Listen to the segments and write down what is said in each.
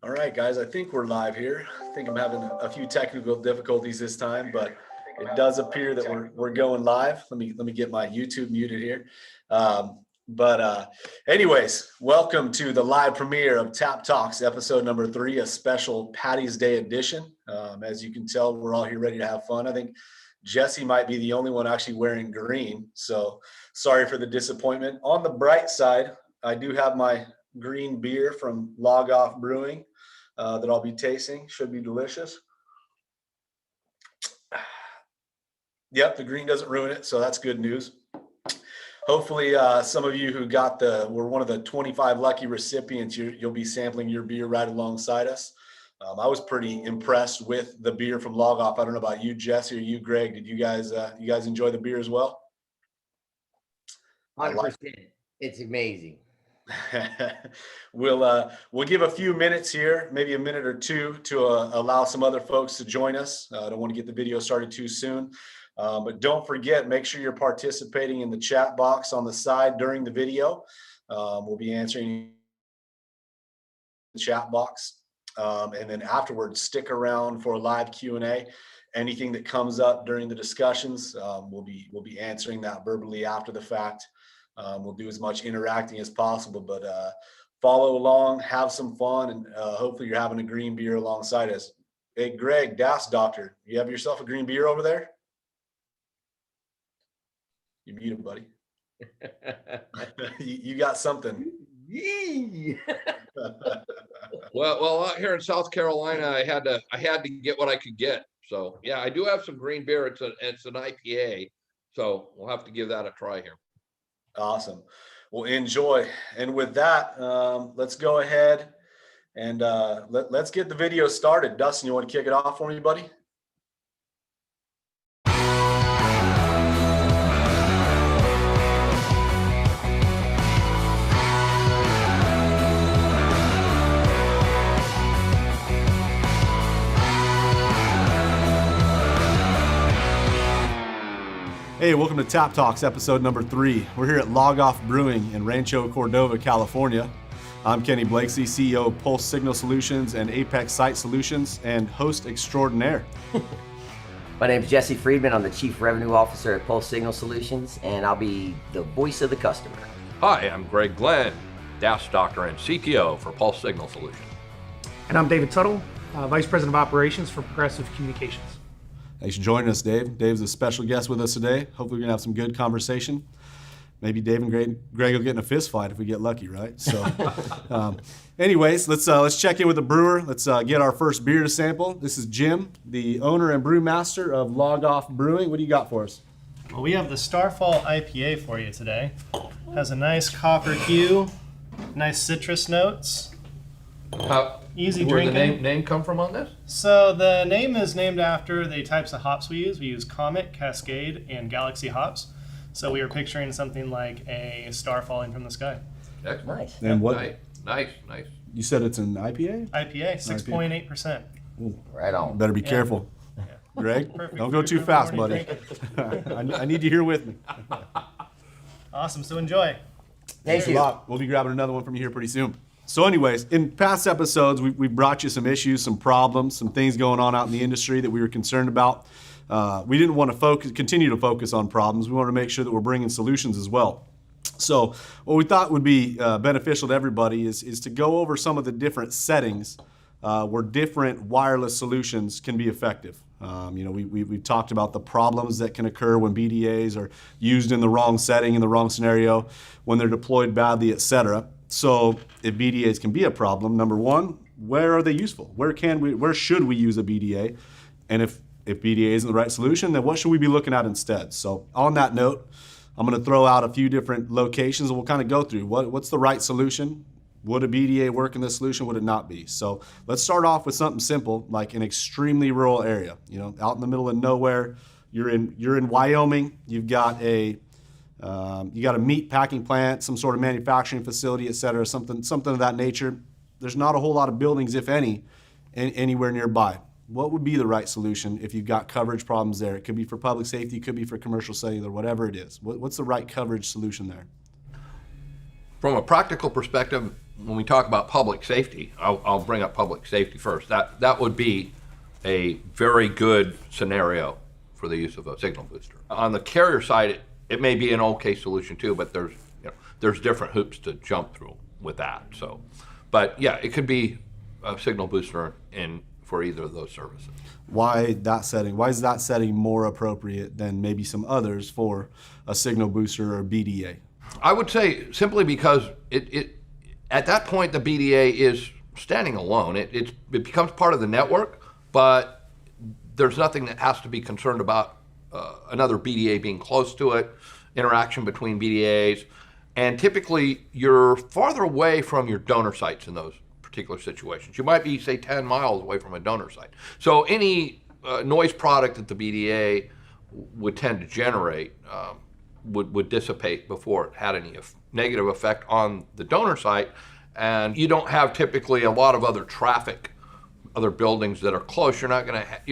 All right, guys, I think we're live here. I think I'm having a few technical difficulties this time, but it does appear that we're going live. Let me get my YouTube muted here. But anyways, welcome to the live premiere of Tap Talks, episode number 3, a special Patty's Day edition. As you can tell, we're all here ready to have fun. I think Jesse might be the only one actually wearing green, so sorry for the disappointment. On the bright side, I do have my green beer from Log Off Brewing that I'll be tasting. Should be delicious. Yep, the green doesn't ruin it, so that's good news. Hopefully, some of you who were one of the 25 lucky recipients, you'll be sampling your beer right alongside us. I was pretty impressed with the beer from Log Off. I don't know about you, Jesse, or you, Greg. Did you guys enjoy the beer as well? 100%. It's amazing. We'll give a few minutes here, maybe a minute or two, to allow some other folks to join us. I don't want to get the video started too soon, but don't forget, make sure you're participating in the chat box on the side during the video. We'll be answering the chat box, and then afterwards, stick around for a live Q&A. Anything that comes up during the discussions, we'll be answering that verbally after the fact. We'll do as much interacting as possible, but follow along, have some fun, and hopefully you're having a green beer alongside us. Hey, Greg, Das Doctor, you have yourself a green beer over there? You muted, buddy. you got something. Well, out here in South Carolina, I had to get what I could get. So yeah, I do have some green beer. It's an IPA, so we'll have to give that a try here. Awesome. Well, enjoy. And with that, let's go ahead and let's get the video started. Dustin, you want to kick it off for me, buddy? Hey, welcome to Tap Talks, episode number 3. We're here at Log Off Brewing in Rancho Cordova, California. I'm Kenny Blakeslee, CEO of Pulse Signal Solutions and Apex Site Solutions, and host extraordinaire. My name is Jesse Friedman. I'm the Chief Revenue Officer at Pulse Signal Solutions, and I'll be the voice of the customer. Hi, I'm Greg Glenn, DAS Doctor and CTO for Pulse Signal Solutions. And I'm David Tuttle, Vice President of Operations for Progressive Communications. Thanks for joining us, Dave. Dave's a special guest with us today. Hopefully we're gonna have some good conversation. Maybe Dave and Greg will get in a fist fight if we get lucky, right? So anyways, let's check in with the brewer. Let's get our first beer to sample. This is Jim, the owner and brewmaster of Log Off Brewing. What do you got for us? Well, we have the Starfall IPA for you today. Has a nice copper hue, nice citrus notes. Easy drinking. Where the name come from on this? So the name is named after the types of hops we use. We use Comet, Cascade, and Galaxy hops. So we were picturing something like a star falling from the sky. Excellent. Nice. And what? Nice. You said it's an IPA? IPA, 6.8%. Right on. Better be careful. Greg, Perfect don't go for too your fast, morning buddy. I need you here with me. Awesome, so enjoy. Thank Thanks a you. lot. We'll be grabbing another one from you here pretty soon. So anyways, in past episodes, we brought you some issues, some problems, some things going on out in the industry that we were concerned about. We didn't want to continue to focus on problems. We wanted to make sure that we're bringing solutions as well. So what we thought would be beneficial to everybody is to go over some of the different settings where different wireless solutions can be effective. We talked about the problems that can occur when BDAs are used in the wrong setting, in the wrong scenario, when they're deployed badly, etc. So if BDAs can be a problem, number one, where are they useful? Where should we use a BDA? And if BDA isn't the right solution, then what should we be looking at instead? So on that note, I'm going to throw out a few different locations and we'll kind of go through what's the right solution. Would a BDA work in this solution? Would it not be? So let's start off with something simple, like an extremely rural area. Out in the middle of nowhere. You're in Wyoming. You've got a meat packing plant, some sort of manufacturing facility, et cetera, something of that nature. There's not a whole lot of buildings, if any, anywhere nearby. What would be the right solution if you've got coverage problems there? It could be for public safety, it could be for commercial cellular, whatever it is. What's the right coverage solution there? From a practical perspective, when we talk about public safety, I'll bring up public safety first. That would be a very good scenario for the use of a signal booster. On the carrier side, it may be an okay solution too, but there's different hoops to jump through with that. So, but yeah, it could be a signal booster in for either of those services. Why that setting? Why is that setting more appropriate than maybe some others for a signal booster or BDA? I would say simply because it at that point the BDA is standing alone. It becomes part of the network, but there's nothing that has to be concerned about another BDA being close to it, interaction between BDAs, and typically you're farther away from your donor sites in those particular situations. You might be, say, 10 miles away from a donor site. So any noise product that the BDA would tend to generate would dissipate before it had any negative effect on the donor site. And you don't have typically a lot of other traffic, other buildings that are close. You're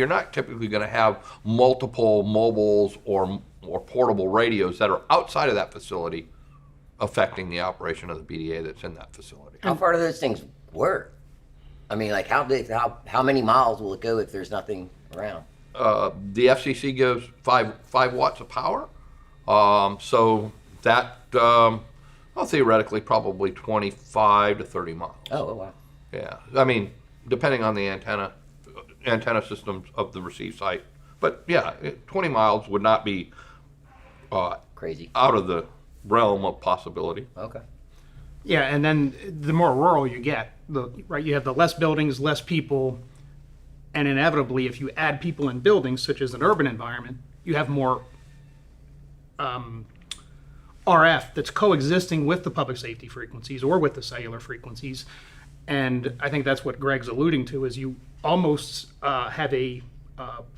not typically going to have multiple mobiles or portable radios that are outside of that facility affecting the operation of the BDA that's in that facility. How far do those things work? I mean, like how many miles will it go if there's nothing around? The FCC gives 5 watts of power, so that theoretically probably 25 to 30 miles. Oh wow. Yeah, I mean, depending on the antenna systems of the receive site, but yeah, 20 miles would not be Crazy. out of the realm of possibility. Okay. Yeah, and then the more rural you get, you have the less buildings, less people, and inevitably, if you add people in buildings, such as an urban environment, you have more RF that's coexisting with the public safety frequencies or with the cellular frequencies. And I think that's what Greg's alluding to, is you almost have a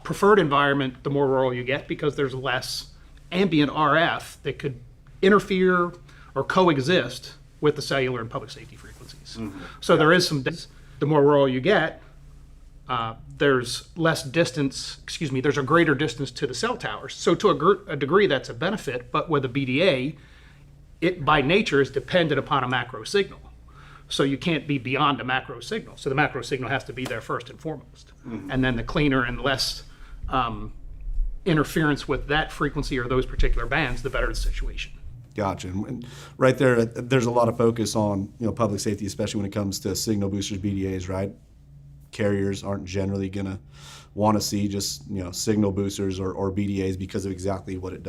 preferred environment the more rural you get, because there's less ambient RF that could interfere or coexist with the cellular and public safety frequencies. Mm-hmm. So there is the more rural you get, there's less distance, there's a greater distance to the cell towers. So to a degree, that's a benefit, but with a BDA, it by nature is dependent upon a macro signal. So you can't be beyond a macro signal. So the macro signal has to be there first and foremost. Mm-hmm. And then the cleaner and less interference with that frequency or those particular bands, the better the situation. Gotcha. And right there, there's a lot of focus on public safety, especially when it comes to signal boosters, BDAs, right? Carriers aren't generally going to want to see just signal boosters or BDAs because of exactly what it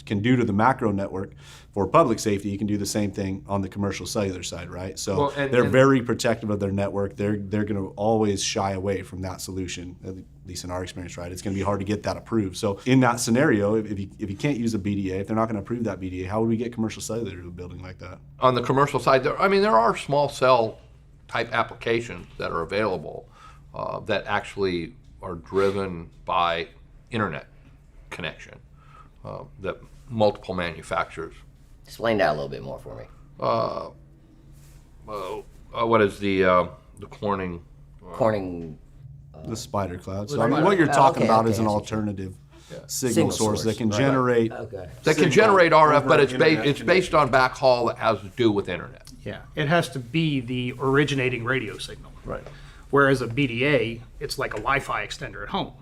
can do to the macro network. For public safety, you can do the same thing on the commercial cellular side, right? So they're very protective of their network. They're going to always shy away from that solution, at least in our experience, right? It's going to be hard to get that approved. So in that scenario, if you can't use a BDA, if they're not going to approve that BDA, how would we get commercial cellular to a building like that? On the commercial side, there are small cell type applications that are available that actually are driven by internet connection that multiple manufacturers. Explain that a little bit more for me. What is the Corning? Corning. The spider cloud. So what you're talking about is an alternative signal source that can generate. Okay. That can generate RF, but it's based on backhaul that has to do with internet. Yeah, it has to be the originating radio signal. Right. Whereas a BDA, it's like a Wi-Fi extender at home.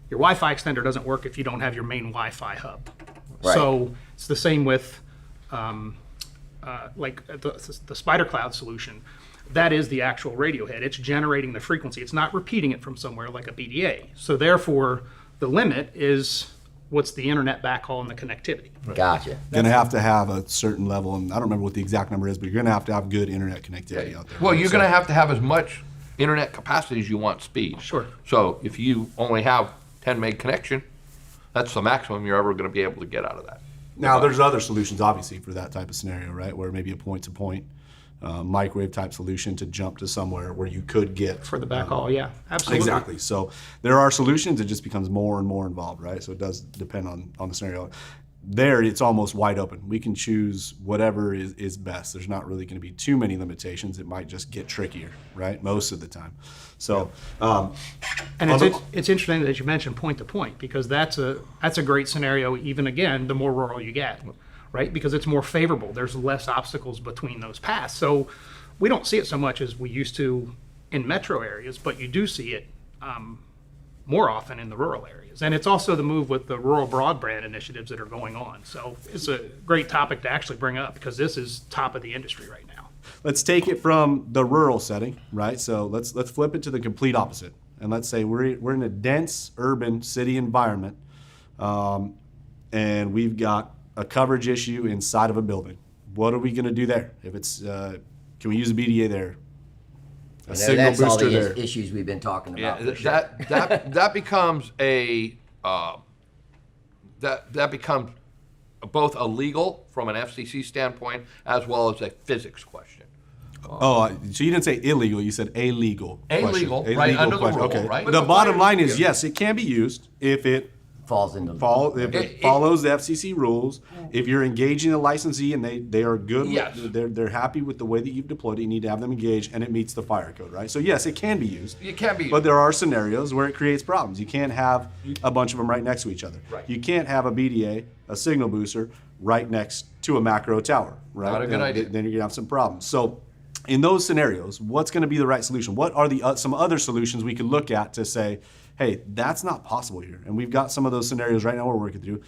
Your Wi-Fi extender doesn't work if you don't have your main Wi-Fi hub. Right. So it's the same with like the spider cloud solution. That is the actual radio head. It's generating the frequency. It's not repeating it from somewhere like a BDA. So therefore, the limit is what's the internet backhaul and the connectivity. Right. Gotcha. Going to have a certain level, and I don't remember what the exact number is, but you're going to have good internet connectivity out there. Well, you're going to have as much internet capacity as you want speed. Sure. So if you only have 10 meg connection, that's the maximum you're ever going to be able to get out of that. Now, there's other solutions, obviously, for that type of scenario, right? Where maybe a point-to-point microwave type solution to jump to somewhere where you could get For the backhaul, yeah, absolutely. Exactly. So there are solutions. It just becomes more and more involved, right? So it does depend on the scenario. There, it's almost wide open. We can choose whatever is best. There's not really going to be too many limitations. It might just get trickier, right? Most of the time. So, and it's interesting that you mentioned point to point, because that's a great scenario. Even again, the more rural you get, right? Because it's more favorable. There's less obstacles between those paths. So we don't see it so much as we used to in metro areas, but you do see it more often in the rural areas. And it's also the move with the rural broadband initiatives that are going on. So it's a great topic to actually bring up because this is top of the industry right now. Let's take it from the rural setting, right? So let's flip it to the complete opposite. And let's say we're in a dense urban city environment, and we've got a coverage issue inside of a building. What are we going to do there? If it's can we use a BDA there? A signal That's all booster the there. issues we've been talking about. Yeah, for sure. that becomes a that becomes both a legal from an FCC standpoint as well as a physics question. Oh, so you didn't say illegal, you said a legal question. Illegal, right, under the rule, okay. right? The bottom line is, yes, it can be used if it Falls into if it follows the FCC rules. If you're engaging a licensee and they are good, Yes. they're happy with the way that you've deployed it, you need to have them engaged, and it meets the fire code, right? So yes, it can be used. It can be But used. there are scenarios where it creates problems. You can't have a bunch of them right next to each other. Right. You can't have a BDA, a signal booster, right next to a macro tower, right? Not a good idea. Then you're gonna have some problems. So in those scenarios, what's going to be the right solution? What are the some other solutions we could look at to say, hey, that's not possible here? And we've got some of those scenarios right now we're working through.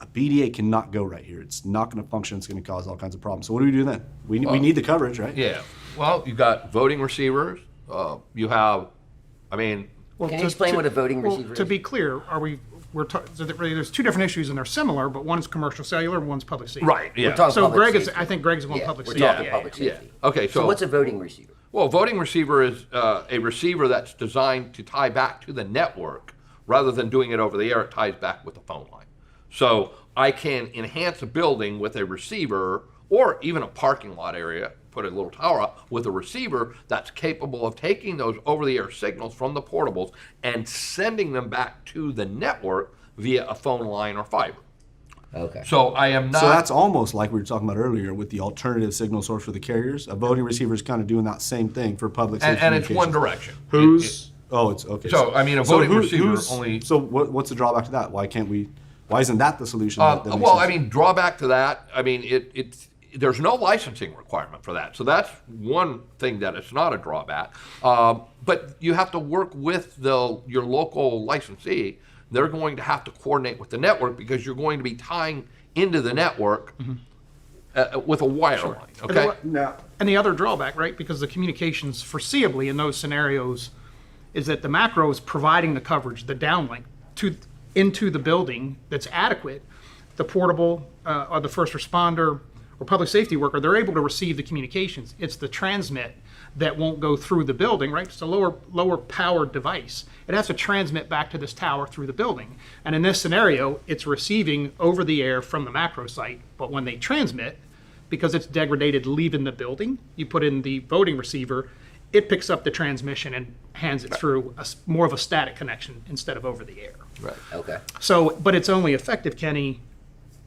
A BDA cannot go right here. It's not going to function. It's going to cause all kinds of problems. So what do we do then? We need the coverage, right? Yeah. Well, you've got voting receivers. You have, I mean, Well, Can you explain what a voting receiver To is? be clear, there's two different issues and they're similar, but one is commercial cellular and one's public safety. right. Yeah. We're talking So public Greg is, safety. I think Greg's going Yeah, public we're safety. talking Yeah, public yeah. safety. Okay. So what's a voting receiver? Well, a voting receiver is a receiver that's designed to tie back to the network rather than doing it over the air. It ties back with the phone line. So I can enhance a building with a receiver or even a parking lot area, put a little tower up with a receiver that's capable of taking those over-the-air signals from the portables and sending them back to the network via a phone line or fiber. Okay. So I am not. So that's almost like we were talking about earlier with the alternative signal source for the carriers. A voting receiver is kind of doing that same thing for public safety. and it's one communications. direction. It's okay. So, I mean, a voting receiver who's- only- So what's the drawback to that? Why isn't that the solution? that makes Well, sense? I mean, drawback to that. I mean, there's no licensing requirement for that. So that's one thing that it's not a drawback. But you have to work with your local licensee. They're going to have to coordinate with the network because you're going to be tying into the network with a wire line. Okay. And the other drawback, right, because the communications foreseeably in those scenarios is that the macro is providing the coverage, the downlink into the building that's adequate. The portable or the first responder or public safety worker, they're able to receive the communications. It's the transmit that won't go through the building, right? It's a lower powered device. It has to transmit back to this tower through the building. And in this scenario, it's receiving over the air from the macro site, but when they transmit, because it's degraded leaving the building, you put in the voting receiver, it picks up the transmission and hands it through more of a static connection instead of over the air. Right. Okay. So, but it's only effective, Kenny,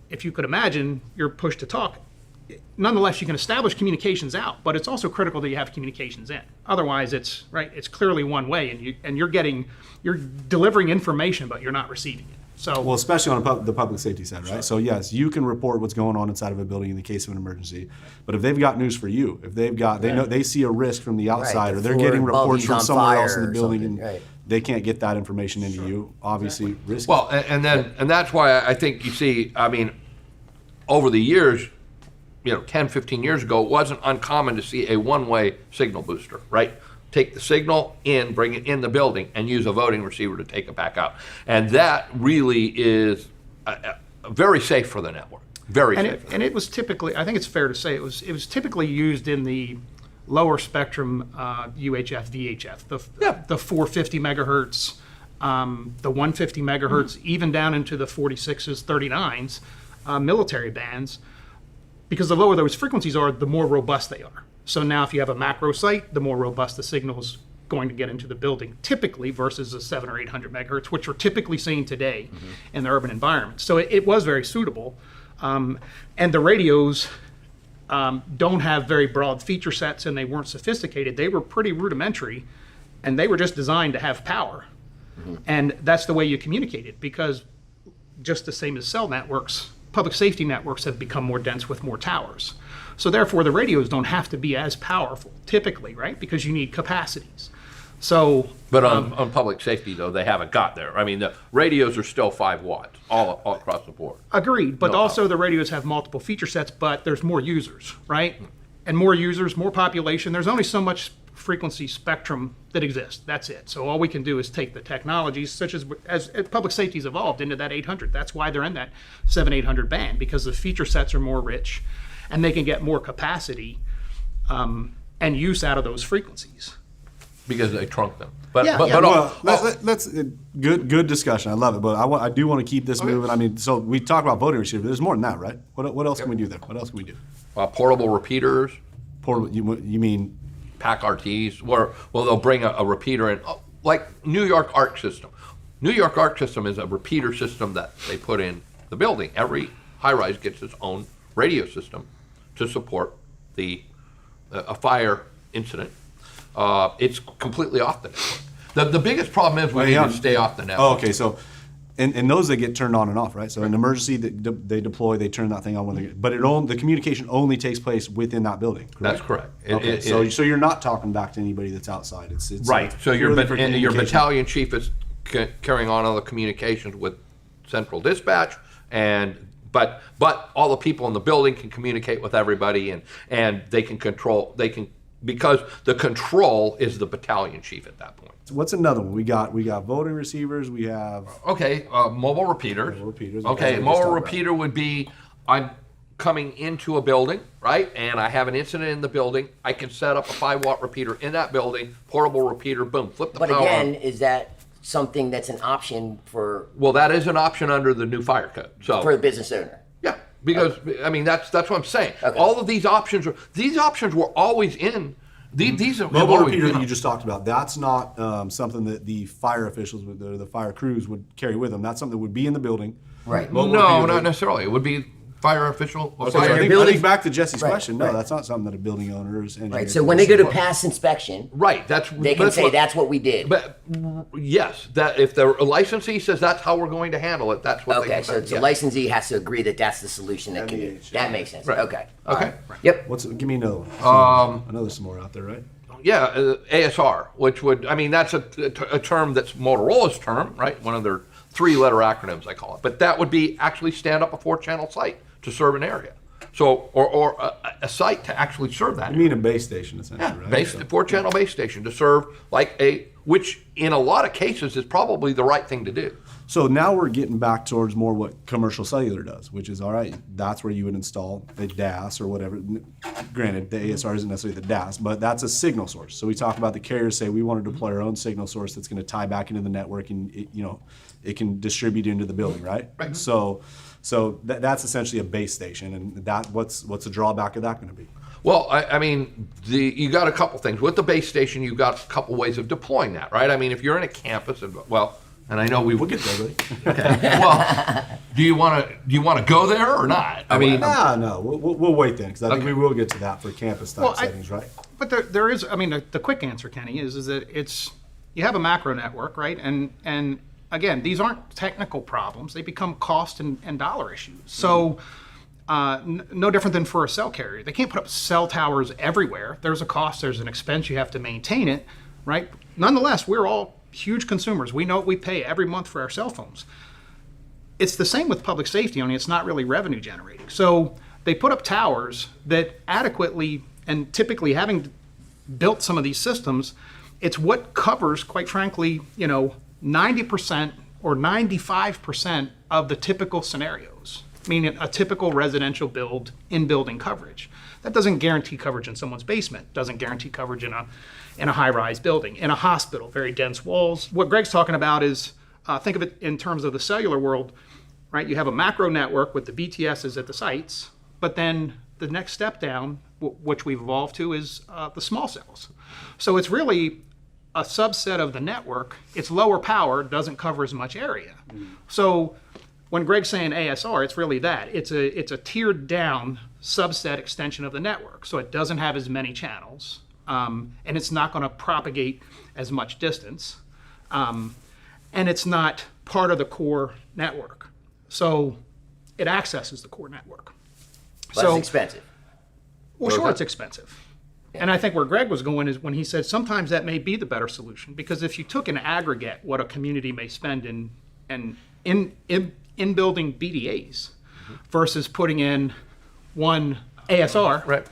if you could imagine you're pushed to talk. Nonetheless, you can establish communications out, but it's also critical that you have communications in. Otherwise, it's clearly one way, and you're delivering information, but you're not receiving it. So, Well, especially on the public safety side, right? So yes, you can report what's going on inside of a building in the case of an emergency. But if they've got news for you, if they see a risk from the outside, the or they're getting floor above reports you's from on somewhere else fire in the or building, something, and right. they can't get that information into you, obviously risky. Well, and that's why I think you see. I mean, over the years, 10, 15 years ago, it wasn't uncommon to see a one-way signal booster, right? Take the signal in, bring it in the building, and use a voting receiver to take it back out. And that really is very safe for the network. Very safe. and it was typically, I think it's fair to say, it was typically used in the lower spectrum UHF, VHF, the 450 megahertz, the 150 megahertz, even down into the 46s, 39s, military bands. Because the lower those frequencies are, the more robust they are. So now if you have a macro site, the more robust the signal's going to get into the building, typically versus the 700 or 800 megahertz, which we're typically seeing today in the urban environment. So it was very suitable. And the radios don't have very broad feature sets, and they weren't sophisticated. They were pretty rudimentary, and they were just designed to have power. And that's the way you communicated, because just the same as cell networks, public safety networks have become more dense with more towers. So therefore, the radios don't have to be as powerful typically, right? Because you need capacities. So, But on public safety, though, they haven't got there. I mean, the radios are still 5 watts all across the board. agreed. But No also the radios have multiple feature sets, but there's more users, right? And more users, more population. There's only so much frequency spectrum that exists. That's it. So all we can do is take the technologies, such as public safety's evolved into that 800. That's why they're in that 700-800 band, because the feature sets are more rich, and they can get more capacity and use out of those frequencies. Because they trunk them. But, Yeah, but, yeah. but Well, let's good discussion. I love it, but I do want to keep this moving. I mean, so we talk about voting receiver. There's more than that, right? What else can we do there? What else can we do? portable repeaters, Portable. You mean? pack RTs, where they'll bring a repeater in, like New York Arc System. New York Arc System is a repeater system that they put in the building. Every high-rise gets its own radio system to support a fire incident. It's completely off the network. The biggest problem is we need to stay off the network. Oh, okay. So, and those they get turned on and off, right? So in emergency, they deploy, they turn that thing on when they. But the communication only takes place within that building. Correct? That's correct. Okay. So you're not talking back to anybody that's outside. It's Right. So your purely for communication. battalion chief is carrying on all the communications with central dispatch, but all the people in the building can communicate with everybody, and they can control. Because the control is the battalion chief at that point. What's another one? We got voting receivers. We have Okay, mobile repeaters. Mobile repeaters, Okay, okay, mobile just talk repeater would be I'm coming into a building, right? And I have an incident in the building. I can set up a 5-watt repeater in that building, portable repeater, boom, flip the But power on. again, is that something that's an option for Well, that is an option under the new fire code. So the business owner? yeah, because I mean that's what I'm saying. Okay. All of these options were always in. These have mobile always repeater been- that you just talked about. That's not something that the fire officials, the fire crews would carry with them. That's something that would be in the building. Right. Mobile No, repeater, not necessarily. It would be fire official. Or So I fire- think, building- back to Jesse's Right, question. No, right. that's not something that a building owner is. Right. So when they go to pass inspection, Right. they can say that's what we did. But yes, that if the licensee says that's how we're going to handle it, that's what they Okay, can so say. the Yeah. licensee has to agree that that's the solution that can be. MEH, That makes sense. Right. Okay. All Okay. right. Yep. Give me another one. I know there's some more out there, right? Yeah, ASR, which would, I mean, that's a term that's Motorola's term, right? One of their 3-letter acronyms, I call it. But that would be actually stand up a 4-channel site to serve an area. So, or a site to actually serve that I area. mean a base station, essentially, right? So- 4-channel base station to serve which in a lot of cases is probably the right thing to do. So now we're getting back towards more what commercial cellular does, which is all right. That's where you would install a DAS or whatever. Granted, the ASR isn't necessarily the DAS, but that's a signal source. So we talk about the carriers say we want to deploy our own signal source that's going to tie back into the network, and it can distribute into the building, right? Right. So that's essentially a base station, and what's the drawback of that going to be? Well, I mean, you got a couple things. With the base station, you've got a couple ways of deploying that, right? I mean, if you're in a campus, and I know We'll get there, buddy. well, do you want to go there or not? I mean, no, we'll wait then, because I think Okay. we will get to that for campus type Well, settings, right? But there is, I mean, the quick answer, Kenny, is that you have a macro network, right? And again, these aren't technical problems. They become cost and dollar issues. So no different than for a cell carrier. They can't put up cell towers everywhere. There's a cost, there's an expense, you have to maintain it, right? Nonetheless, we're all huge consumers. We know what we pay every month for our cell phones. It's the same with public safety, only it's not really revenue generating. So they put up towers that adequately, and typically having built some of these systems, it's what covers, quite frankly, 90% or 95% of the typical scenarios, meaning a typical residential build in building coverage. That doesn't guarantee coverage in someone's basement, doesn't guarantee coverage in a high-rise building, in a hospital, very dense walls. What Greg's talking about is, think of it in terms of the cellular world, right? You have a macro network with the BTSs at the sites, but then the next step down, which we've evolved to, is the small cells. So it's really a subset of the network. It's lower power, doesn't cover as much area. So when Greg's saying ASR, it's really that. It's a tiered down subset extension of the network. So it doesn't have as many channels, and it's not going to propagate as much distance, and it's not part of the core network. So it accesses the core network. But it's expensive. Well, sure, it's expensive. And I think where Greg was going is when he said sometimes that may be the better solution, because if you took an aggregate what a community may spend in building BDAs versus putting in one ASR, Right.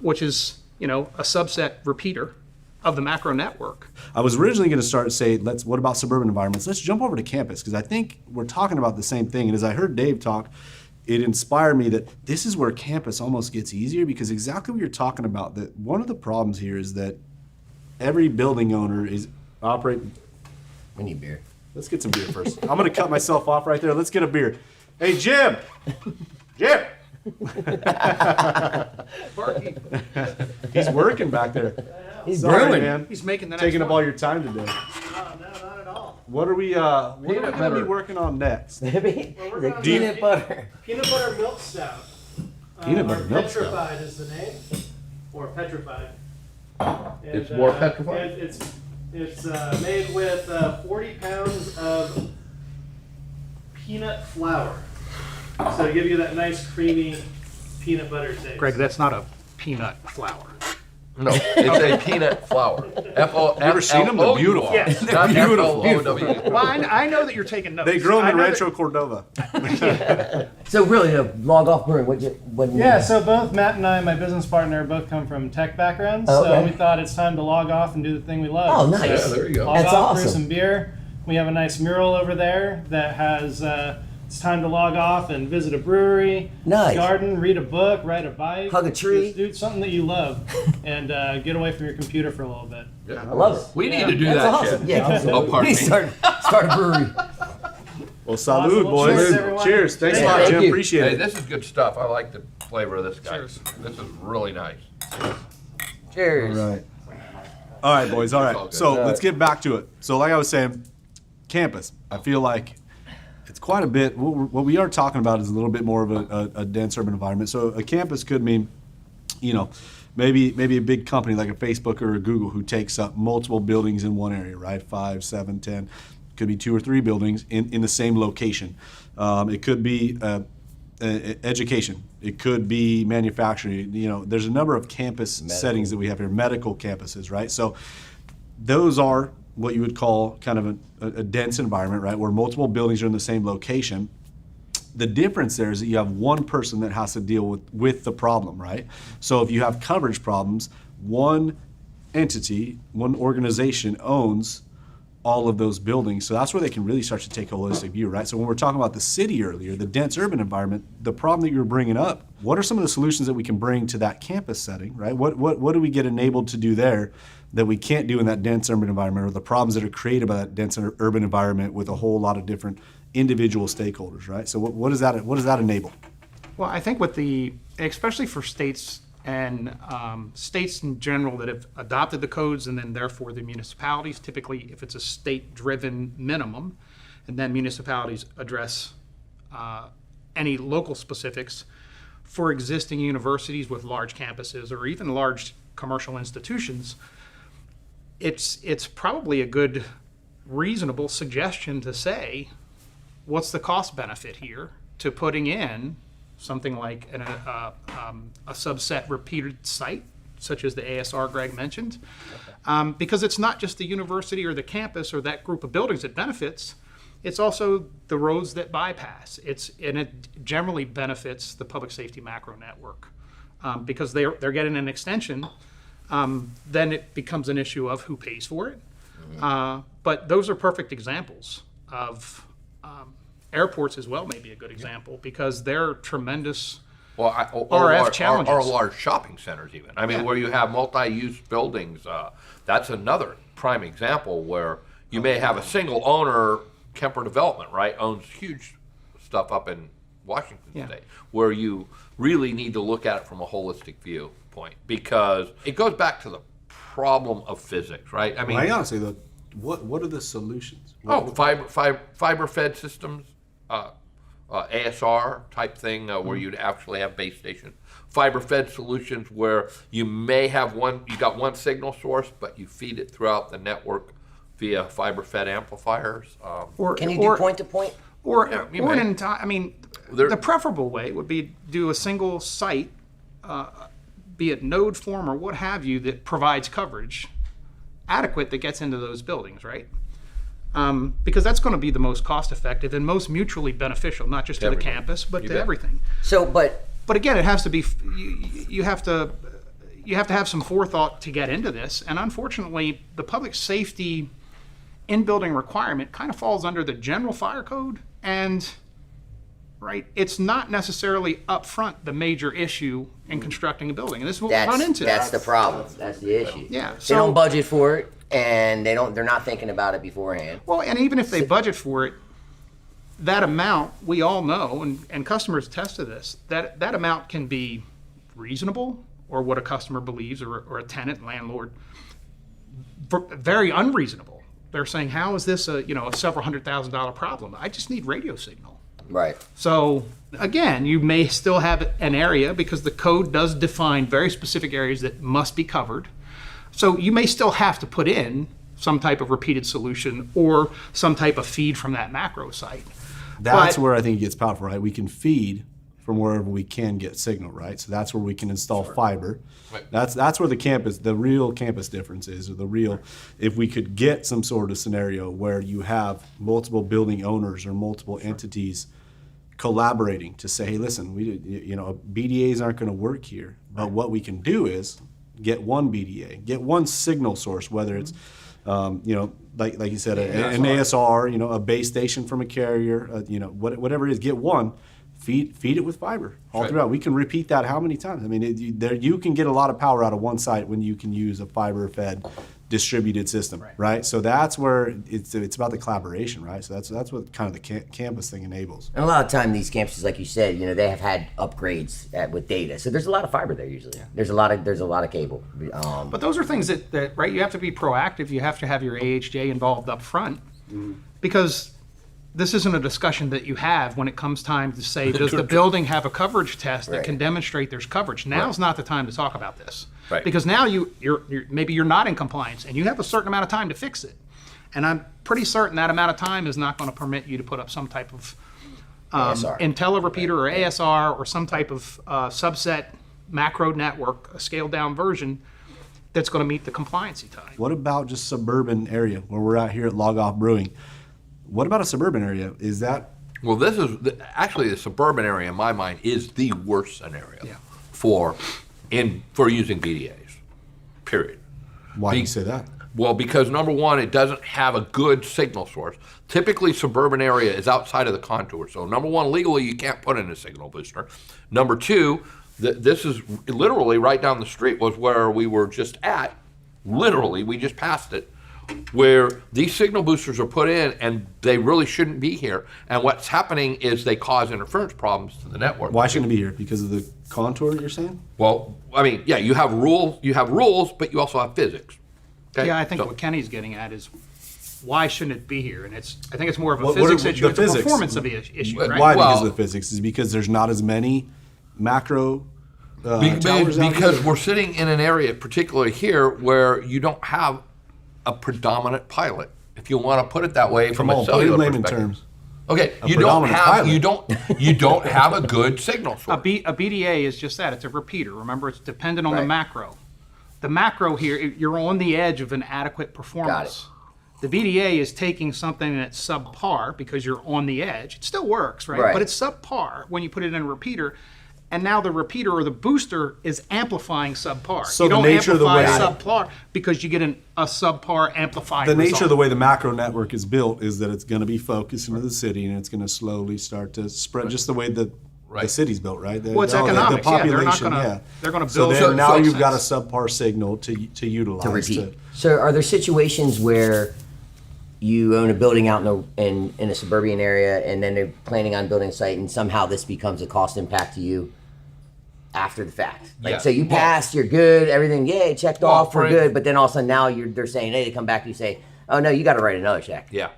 which is a subset repeater of the macro network. I was originally going to start say, what about suburban environments? Let's jump over to campus, because I think we're talking about the same thing. And as I heard Dave talk, it inspired me that this is where campus almost gets easier, because exactly what you're talking about, that one of the problems here is that every building owner is operating. We need beer. Let's get some beer first. I'm going to cut myself off right there. Let's get a beer. Hey, Jim! Jim! He's working back there. He's Sorry, brewing. man. He's making the next Taking up one. all your time today. No, not at all. What are we going to be butter. working on next? The working on peanut butter. Peanut butter milk stout. Peanut butter or milk stout. Petrified is the name, or petrified. It's more petrified? It's made with 40 pounds of peanut flour. So to give you that nice creamy peanut butter taste. Greg, that's not a peanut flour. No, it's a peanut flour. ever seen them? They're beautiful. Yes. Not Beautiful. F-O-O-W. Well, I know that you're taking notes. They grow them I in know Rancho Cordova. So really, to log off brewing, what? Yeah, so both Matt and I, my business partner, both come from tech backgrounds. Oh, So okay. we thought it's time to log off and do the thing we love. Oh, nice. So Yeah, there you go. Log That's off, brew awesome. some beer. We have a nice mural over there that has, it's time to log off and visit a brewery, Nice. garden, read a book, ride a bike. Hug a tree. Just do something that you love and get away from your computer for a little bit. Yeah. I love it. We need to do That's that awesome. shit. Yeah. Oh, pardon we me. start a brewery. Well, salud, Well, boys. cheers, everyone. Cheers. Thanks a Yeah, lot, thank Jim. you. Appreciate Hey, it. this is good stuff. I like the flavor of this guy. Cheers. This is really nice. Cheers. All right. All right, boys. All all right. good. So let's get back to it. So like I was saying, campus. I feel like it's quite a bit. What we are talking about is a little bit more of a dense urban environment. So a campus could mean, maybe a big company like a Facebook or a Google who takes up multiple buildings in one area, right? 5, 7, 10. Could be 2 or 3 buildings in the same location. It could be education. It could be manufacturing. There's a number of campus settings that we have here, medical campuses, right? So those are what you would call kind of a dense environment, right, where multiple buildings are in the same location. The difference there is that you have one person that has to deal with the problem, right? So if you have coverage problems, one entity, one organization owns all of those buildings. So that's where they can really start to take a holistic view, right? So when we're talking about the city earlier, the dense urban environment, the problem that you were bringing up, what are some of the solutions that we can bring to that campus setting, right? What do we get enabled to do there that we can't do in that dense urban environment, or the problems that are created by that dense urban environment with a whole lot of different individual stakeholders, right? So what does that enable? Well, I think especially for states and states in general that have adopted the codes, and then therefore the municipalities, typically if it's a state-driven minimum, and then municipalities address any local specifics for existing universities with large campuses or even large commercial institutions, it's probably a good, reasonable suggestion to say, what's the cost benefit here to putting in something like a subset repeated site, such as the ASR Greg mentioned, because it's not just the university or the campus or that group of buildings that benefits, it's also the roads that bypass. And it generally benefits the public safety macro network because they're getting an extension. Then it becomes an issue of who pays for it. But those are perfect examples of airports as well. May be a good example because they're tremendous. Well, RF challenges. or large shopping centers even. I mean, Yeah. where you have multi-use buildings, that's another prime example where you may have a single owner, Kemper Development, right, owns huge stuff up in Washington Yeah. State, where you really need to look at it from a holistic viewpoint because it goes back to the problem of physics, right? I mean, Hang on a second, though. What are the solutions? fiber fed systems, ASR type thing where you'd actually have base stations. Fiber fed solutions where you may have you got one signal source, but you feed it throughout the network via fiber fed amplifiers. Can you do point to point? Or you an may. entire, I mean, The preferable way would be do a single site, be it node form or what have you, that provides coverage adequate that gets into those buildings, right? Because that's going to be the most cost effective and most mutually beneficial, not just to the campus, but to everything. So, But again, it has to be, you have to have some forethought to get into this. And unfortunately, the public safety in-building requirement kind of falls under the general fire code, and right, it's not necessarily upfront the major issue in constructing a building. And this is what we run into. That's the problem. That's the issue. Yeah, They so- don't budget for it, and they're not thinking about it beforehand. Well, and even if they budget for it, that amount, we all know, and customers attest to this, that amount can be reasonable, or what a customer believes, or a tenant, landlord, very unreasonable. They're saying, how is this a several $100,000 problem? I just need radio signal. Right. So again, you may still have an area, because the code does define very specific areas that must be covered. So you may still have to put in some type of repeated solution or some type of feed from that macro site. That's But- where I think it gets powerful, right? We can feed from wherever we can get signal, right? So that's where we can install fiber. Right. That's where the real campus difference is, or if we could get some sort of scenario where you have multiple building owners or multiple entities collaborating to say, hey, listen, BDAs aren't going to work here, but what we can do is get one BDA, get one signal source, whether it's like you said, an ASR, a base station from a carrier, whatever it is, get one, feed it with fiber all throughout. We can repeat that how many times? I mean, you can get a lot of power out of one site when you can use a fiber-fed distributed system, right? So that's where it's about the collaboration, right? So that's what kind of the campus thing enables. And a lot of time, these campuses, like you said, they have had upgrades with data. So there's a lot of fiber there usually. Yeah. There's a lot of cable. But those are things that right, you have to be proactive. You have to have your AHJ involved up front, because this isn't a discussion that you have when it comes time to say, does the building have a coverage test that can demonstrate there's coverage? Now's not the time to talk about this. Right. Because now you're maybe you're not in compliance and you have a certain amount of time to fix it. And I'm pretty certain that amount of time is not going to permit you to put up some type of ASR. IntelliRepeater or ASR or some type of subset macro network, a scaled down version that's going to meet the compliancy time. What about just suburban area where we're out here at Log Off Brewing? What about a suburban area? Is that Well, this is actually the suburban area, in my mind, is the worst scenario for using BDAs. Period. why do you say that? Well, because number one, it doesn't have a good signal source. Typically, suburban area is outside of the contour. So, number one, legally, you can't put in a signal booster. Number two, this is literally right down the street was where we were just at. Literally, we just passed it, where these signal boosters are put in and they really shouldn't be here. And what's happening is they cause interference problems to the network. Why shouldn't it be here? Because of the contour, you're saying? Well, I mean, yeah, you have rules, but you also have physics. Okay? Yeah, I think So- what Kenny's getting at is, why shouldn't it be here? And I think it's more of a What physics are issue. the It's a physics? performance of the issue, right? Why? Well- Because of the physics? Is because there's not as many macro towers out Because here? we're sitting in an area, particularly here, where you don't have a predominant pilot, if you want to put it that way, from Come a on, put it in cellular layman perspective. terms. Okay, you don't predominant have pilot. you don't have a good signal A source. BDA is just that. It's a repeater. Remember, it's dependent on the Right. macro. The macro here, you're on the edge of an adequate performance. The BDA is taking something that's subpar because you're on the edge. It still works, right? Right. But it's subpar when you put it in a repeater. And now the repeater or the booster is amplifying subpar. So you the don't nature of the amplify way- subpar because you get a subpar amplified The nature result. of the way the macro network is built is that it's going to be focused into the city and it's going to slowly start to spread, just the way the city's built, right? Well, it's economics, yeah. They're not gonna- they're gonna build So then now it. you've got a subpar signal to utilize. To repeat. So are there situations where you own a building out in a suburban area and then they're planning on building a site and somehow this becomes a cost impact to you after the fact? Like, Yeah. so you passed, you're good, everything, yay, checked Well, off, for we're it- good, but then all of a sudden now they're saying, hey, they come back and you say, oh no, you got to write another check. Yeah,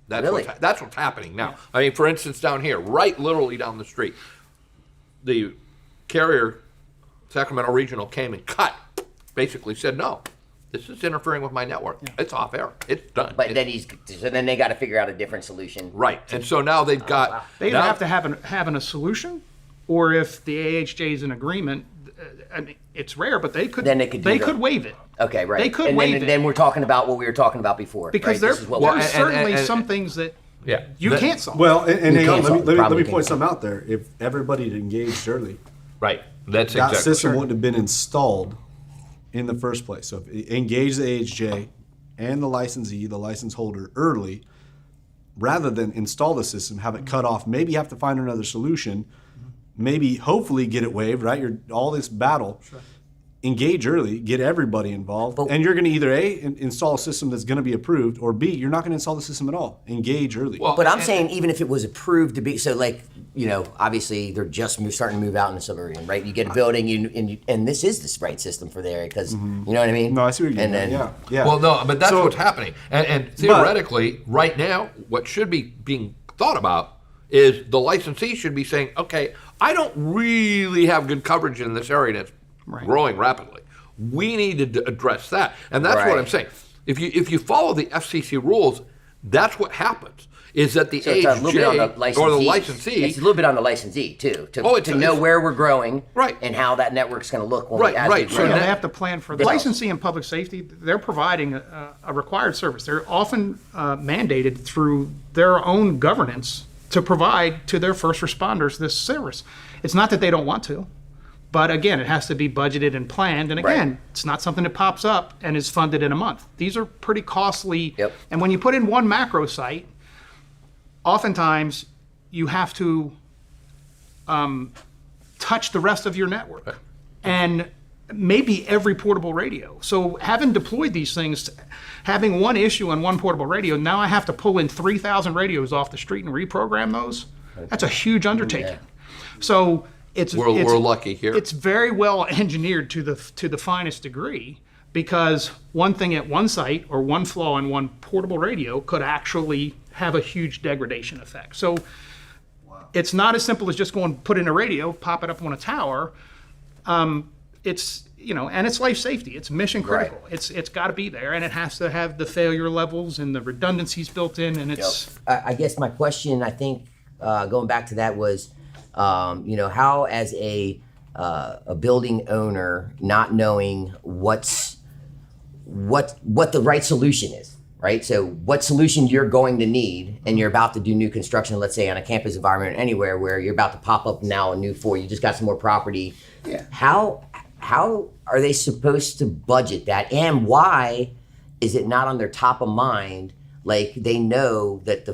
that's Really? that's what's happening now. I mean, for instance, down here, right, literally down the street, the carrier, Sacramento Regional, came and basically said no. this is interfering with my network. It's off air. It's done. But then they got to figure out a different solution. Right. And so now they've got. They either now- have to have a solution, or if the AHJ is in agreement, I mean, it's rare, but they could. Then they could waive it. Okay, right. They could and waive then, it. Then we're talking about what we were talking about before. Because right? This is what there's we're- certainly and- some things that Yeah. you That- can't solve. Well, and hang on, can't solve the let problem, me you point can't something out there. If everybody had engaged early, Right. That's that exactly. system wouldn't have been installed in the first place. So if engage the AHJ and the licensee, the license holder early, rather than install the system, have it cut off, maybe you have to find another solution, maybe hopefully get it waived, right? You're all this battle. Engage early, get everybody involved, and you're going to either install a system that's going to be approved, or B, you're not going to install the system at all. Engage early. Well, But I'm saying even if it was approved to be, so like, you know, obviously they're just starting to move out in the suburban, right? You get a building, and this is the right system for the area because, you know what I mean? No, I see what you're And getting then, at. Yeah. Well, no, but that's So- what's happening. And theoretically, right now, what should be being thought about is the licensee should be saying, okay, I don't really have good coverage in this area that's growing rapidly. We need to address that. And that's what Right. I'm saying. If you follow the FCC rules, that's what happens. Is that the So it's a little bit on the AHJ or the licensee. licensee? It's a little bit on the licensee too, to know it's- where we're growing, Right. and how that network's going to look when Right, we, as right. we So grow. Yeah, now- they have to plan for the licensee and public safety. They're providing a required service. They're often mandated through their own governance to provide to their first responders this service. It's not that they don't want to, but again, it has to be budgeted and planned. And again, Right. it's not something that pops up and is funded in a month. These are pretty costly. Yep. And when you put in one macro site, oftentimes you have to touch the rest of your network and maybe every portable radio. So having deployed these things, having one issue on one portable radio, now I have to pull in 3,000 radios off the street and reprogram those. That's a huge undertaking. So We're lucky here. It's very well engineered to the finest degree, because one thing at one site or one flaw in one portable radio could actually have a huge degradation effect. So it's not as simple as just going put in a radio, pop it up on a tower. It's, you know, and it's life safety. It's mission critical. Right. It's got to be there, and it has to have the failure levels and the redundancies built in. And it's I guess my question, I think, going back to that was, you know, how as a building owner, not knowing what the right solution is, right? So what solution you're going to need, and you're about to do new construction, let's say on a campus environment or anywhere where you're about to pop up now a new floor, you just got some more property. Yeah. How are they supposed to budget that, and why is it not on their top of mind? Like, they know that they're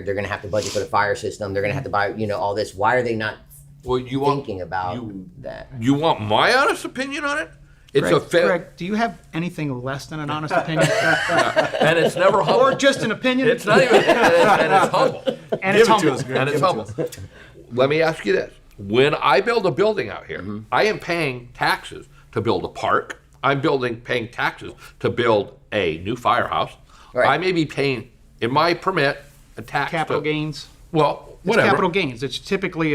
going to have to budget for the fire system. They're going to have to buy, you know, all this. Why are they not Well, you thinking about that? You want my honest opinion on it? It's a fair, Greg, do you have anything less than an honest opinion? and it's never humble. Or just an opinion? It's not even, and it's humble. and it's Give it to humble. us, Greg. And it's Give it to humble. Let me ask you this. When I build a building out here, Mm-hmm. I am paying taxes to build a park. I'm paying taxes to build a new firehouse. Right. I may be paying, in my permit, a tax. Capital to, gains. Well, It's whatever. capital gains. It's typically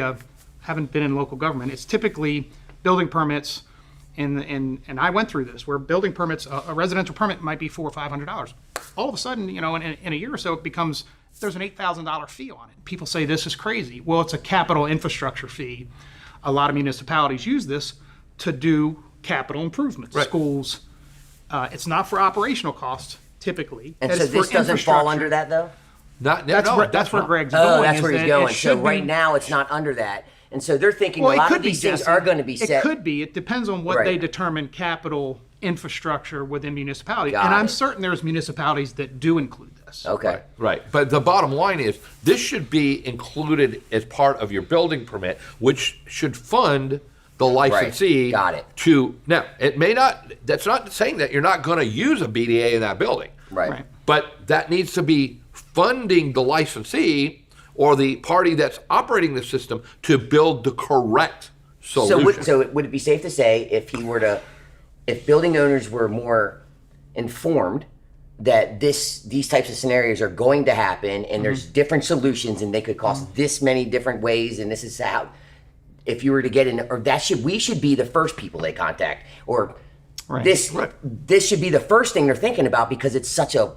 haven't been in local government. It's typically building permits, and I went through this where building permits, a residential permit might be $400 or $500. All of a sudden, you know, in a year or so, it becomes there's an $8,000 fee on it. People say this is crazy. Well, it's a capital infrastructure fee. A lot of municipalities use this to do capital improvements, Right. schools. It's not for operational costs typically. And That so is this for doesn't fall infrastructure. under that, though? That's where Greg's Oh, going. that's is where he's that it going. So should right be- now, it's not under that. And so they're thinking Well, a it lot could of be, these things Jesse. are going to be set. It could be. It depends on what Right. they determine capital infrastructure within municipalities. Got And I'm it. certain there's municipalities that do include this. Okay. Right. But the bottom line is this should be included as part of your building permit, which should fund the licensee. Got it. Now, it may not, that's not saying that you're not going to use a BDA in that building. Right. But that needs to be funding the licensee or the party that's operating the system to build the correct solution. So would it be safe to say if building owners were more informed that these types of scenarios are going to happen, and there's different solutions, and they could cost this many different ways, and this is how, if you were to get in, or we should be the first people they contact, or Right. This should be the first thing they're thinking about because it's such a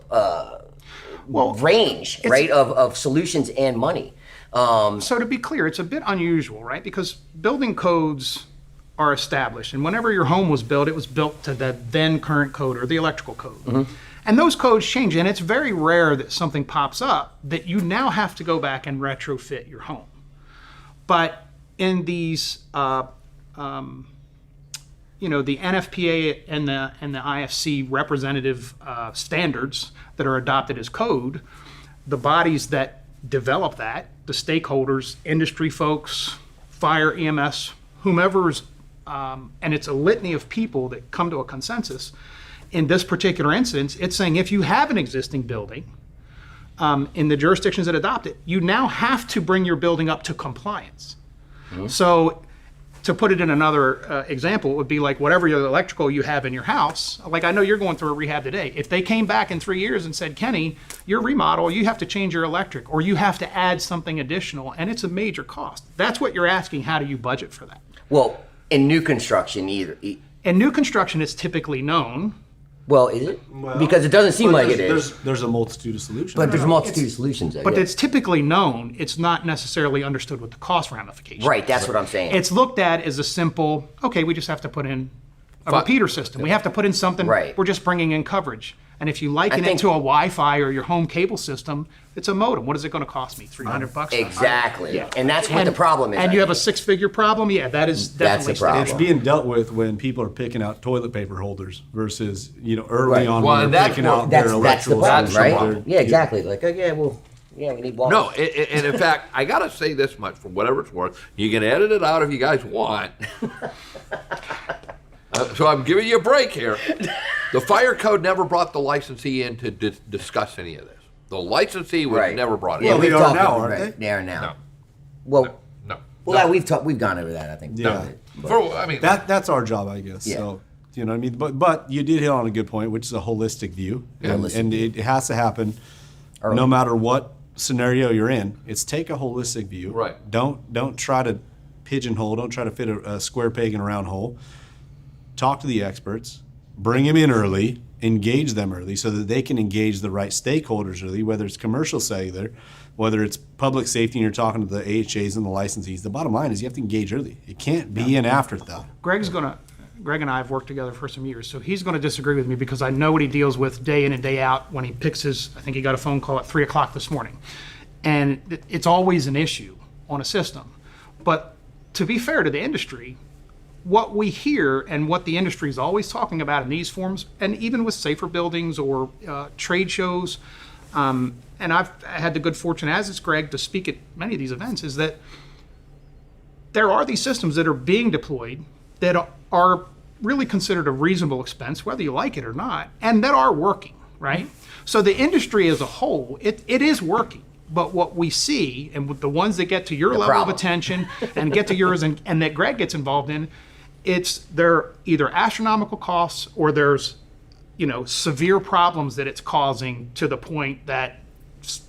range, right, of solutions and money. So to be clear, it's a bit unusual, right? Because building codes are established, and whenever your home was built, it was built to the then current code or the electrical code. And those codes change, and it's very rare that something pops up that you now have to go back and retrofit your home. But in these, the NFPA and the IFC representative standards that are adopted as code, the bodies that develop that, the stakeholders, industry folks, fire, EMS, whomever's, and it's a litany of people that come to a consensus. In this particular instance, it's saying if you have an existing building in the jurisdictions that adopt it, you now have to bring your building up to compliance. So to put it in another example, it would be like whatever your electrical you have in your house. Like I know you're going through a rehab today. If they came back in 3 years and said, Kenny, your remodel, you have to change your electric or you have to add something additional and it's a major cost. That's what you're asking. How do you budget for that? Well, in new construction, In new construction, it's typically known. Well, is it? Because it doesn't seem like it is. There's a multitude of solutions. But there's a multitude of solutions. But it's typically known. It's not necessarily understood with the cost ramifications. Right, that's what I'm saying. It's looked at as a simple, okay, we just have to put in a repeater system. We have to put in something, Right. We're just bringing in coverage. And if you liken it think- to a Wi-Fi or your home cable system, it's a modem. What is it going to cost me? $300? Exactly. Yeah. And that's what the problem is. And I you have a think. 6-figure problem? Yeah, that is That's definitely the problem. It's standard. being dealt with when people are picking out toilet paper holders versus, early Right. on Well, when and they're that's picking what- out their That's the electrical problem, system. right? They're- Yeah, exactly. Like, we need walls. No, and in fact, I got to say this much for whatever it's worth. You can edit it out if you guys want. So I'm giving you a break here. The fire code never brought the licensee in to discuss any of this. The licensee was Right. never brought in. Yeah, Well, we've they are talked now, about aren't right. They are now. No. Well, No. well, no. we've gone over that. I think. Yeah. But- That's our job, I guess. Yeah. So, you know what I mean? But you did hit on a good point, which is a holistic view. And it has to happen no matter what scenario you're in. It's take a holistic view. Right. Don't try to pigeonhole, don't try to fit a square peg in a round hole. Talk to the experts, bring them in early, engage them early so that they can engage the right stakeholders early, whether it's commercial cellular, whether it's public safety and you're talking to the AHAs and the licensees. The bottom line is you have to engage early. It can't be an afterthought. Greg and I have worked together for some years, so he's going to disagree with me because I know what he deals with day in and day out when he picks I think he got a phone call at 3 o'clock this morning. And it's always an issue on a system. But to be fair to the industry, what we hear and what the industry is always talking about in these forums, and even with safer buildings or trade shows, and I've had the good fortune, as is Greg, to speak at many of these events, is that there are these systems that are being deployed that are really considered a reasonable expense, whether you like it or not, and that are working, right? So the industry as a whole, it is working. But what we see, and with the ones that get to your level problem. of attention and get to yours and that Greg gets involved in, they're either astronomical costs or there's, severe problems that it's causing to the point that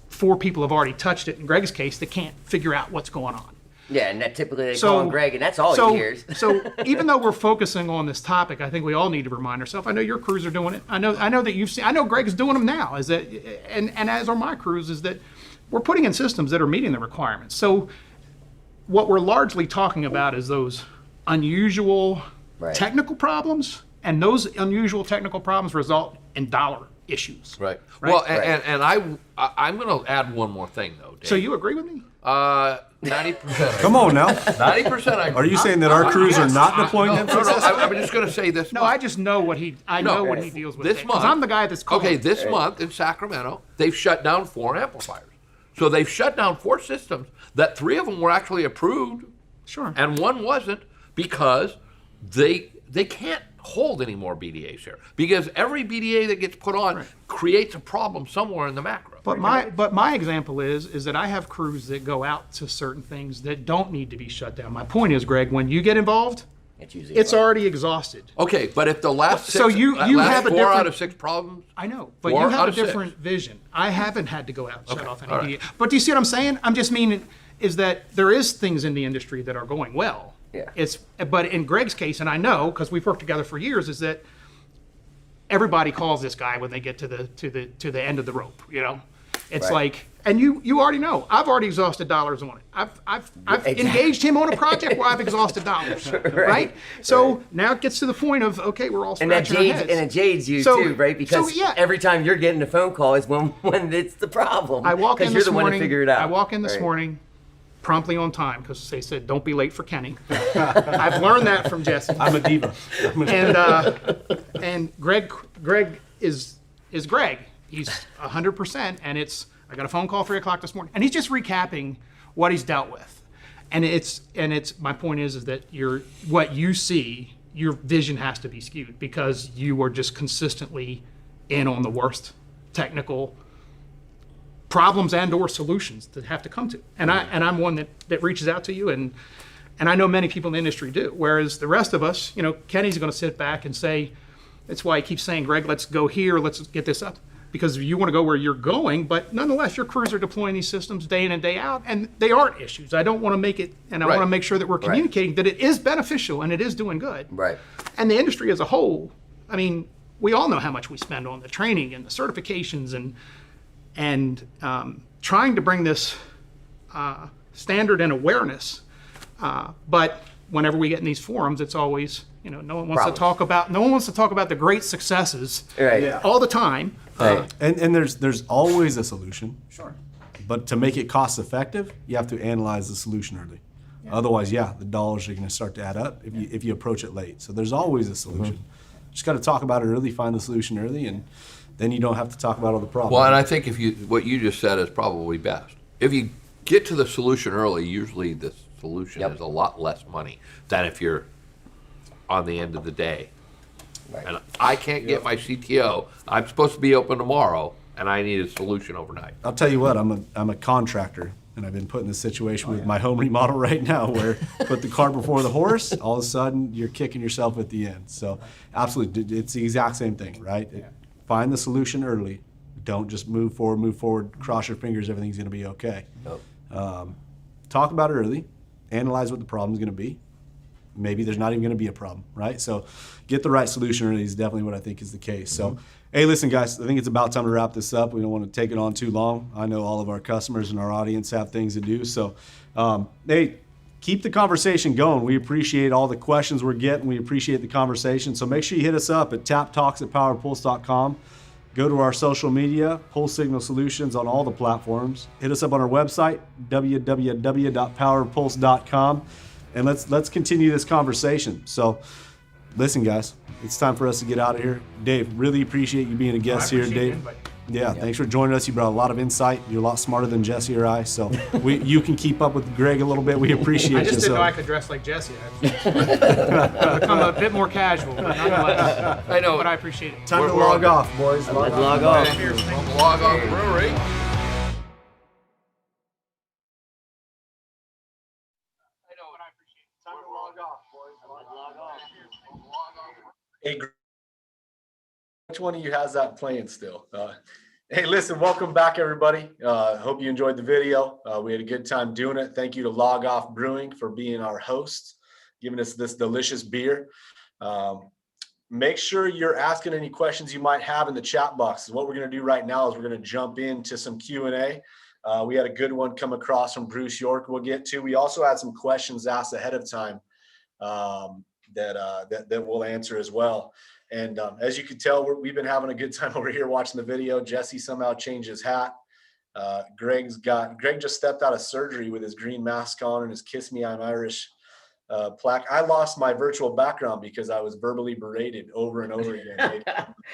4 people have already touched it. In Greg's case, they can't figure out what's going on. Yeah, and that typically they call him Greg, and that's all he hears. So even though we're focusing on this topic, I think we all need to remind ourselves. I know your crews are doing it. I know that you've seen. I know Greg's doing them now. And as are my crews, is that we're putting in systems that are meeting the requirements. So what we're largely talking about is those unusual Right. technical problems, and those unusual technical problems result in dollar issues. Right. Right. Well, and I'm going to add one more thing though, Dave. So you agree with me? 90%. Come on now. 90%. Are you saying that our crews are not deploying them? No, I'm just going to say this. No, I just know what he deals with. This 'Cause month, I'm the guy that's calling. Okay, this month in Sacramento, they've shut down 4 amplifiers. So they've shut down 4 systems that 3 of them were actually approved, Sure. and 1 wasn't because they can't hold any more BDAs here because every BDA that gets put on creates a problem somewhere in the macro. But my example is that I have crews that go out to certain things that don't need to be shut down. My point is, Greg, when you get involved, It's usually it's already exhausted. Okay, but if the last So you last have a 4 different- out of 6 problems, I know, but 4 you out have a of 6. different vision. I haven't had to go out and shut off any all right. BDA. But do you see what I'm saying? I'm just meaning is that there is things in the industry that are going well. Yeah. But in Greg's case, and I know because we've worked together for years, is that everybody calls this guy when they get to the end of the rope. It's Right. like, and you already know, I've already exhausted dollars on it. I've Exactly. engaged him on a project where I've exhausted dollars, right? So now it gets to the point of, okay, we're all And that scratching our jades heads. and it jades you So- too, right? Because yeah. every time you're getting a phone call is when it's the problem. I walk in you're this the one morning. to figure it out. I walk in this Right. morning, promptly on time, because they said don't be late for Kenny. I've learned that from Jesse. I'm a diva. And Greg is Greg. He's 100%, and I got a phone call 3:00 this morning, and he's just recapping what he's dealt with, and it's my point is that what you see, your vision has to be skewed because you are just consistently in on the worst technical problems and/or solutions that have to come to, and I'm one that reaches out to you, and I know many people in the industry do. Whereas the rest of us, Kenny's going to sit back and say, that's why he keeps saying, Greg, let's go here, let's get this up, because you want to go where you're going, but nonetheless, your crews are deploying these systems day in and day out, and they aren't issues. I don't want to make it, and I Right. want to make sure that we're communicating that it is beneficial and it is doing good. Right. And the industry as a whole, I mean, we all know how much we spend on the training and the certifications and trying to bring this standard and awareness. But whenever we get in these forums, it's always, no one wants Problems. to talk about the great successes Right. Yeah. all the time. Right. And there's always a solution. Sure. But to make it cost effective, you have to analyze the solution early. Otherwise, the dollars are going to start to add up if you approach it late. So there's always a solution. Just got to talk about it early, find the solution early, and then you don't have to talk about all the problems. Well, and I think what you just said is probably best. If you get to the solution early, usually the solution Yep. is a lot less money than if you're on the end of the day. Right. And I can't get my CTO. I'm supposed to be open tomorrow, and I need a solution overnight. I'll tell you what, I'm a contractor, and I've been put in this situation with my home remodel right now where put the cart before the horse, all of a sudden you're kicking yourself at the end. So absolutely, it's the exact same thing, right? Find the solution early. Don't just move forward, cross your fingers, everything's going to be okay. Nope. Talk about it early, analyze what the problem's going to be. Maybe there's not even going to be a problem, right? So get the right solution early is definitely what I think is the case. So, hey, listen, guys, I think it's about time to wrap this up. We don't want to take it on too long. I know all of our customers and our audience have things to do. So, hey, keep the conversation going. We appreciate all the questions we're getting. We appreciate the conversation. So make sure you hit us up at taptalks@powerpulse.com. Go to our social media, Pulse Signal Solutions on all the platforms. Hit us up on our website, www.powerpulse.com. And let's continue this conversation. So, listen, guys, it's time for us to get out of here. Dave, really appreciate you being a guest here, appreciate the Dave. invite. Yeah, thanks for joining us. You brought a lot of insight. You're a lot smarter than Jesse or I. So you can keep up with Greg a little bit. We appreciate I you. just didn't So know I could dress like Jesse. I've become a bit more casual, but nonetheless. I know. But I appreciate it. time to we're log on- off, boys. Log Let's off. log off. Cheers. Thank you. From Log Off Brewery. Hey, which one of you has that playing still? Hey, listen, welcome back, everybody. Hope you enjoyed the video. We had a good time doing it. Thank you to Log Off Brewing for being our host, giving us this delicious beer. Make sure you're asking any questions you might have in the chat box. What we're going to do right now is we're going to jump into some Q&A. We had a good one come across from Bruce York we'll get to. We also had some questions asked ahead of time that we'll answer as well. And as you can tell, we've been having a good time over here watching the video. Jesse somehow changed his hat. Greg just stepped out of surgery with his green mask on and his "Kiss Me, I'm Irish" plaque. I lost my virtual background because I was verbally berated over and over again.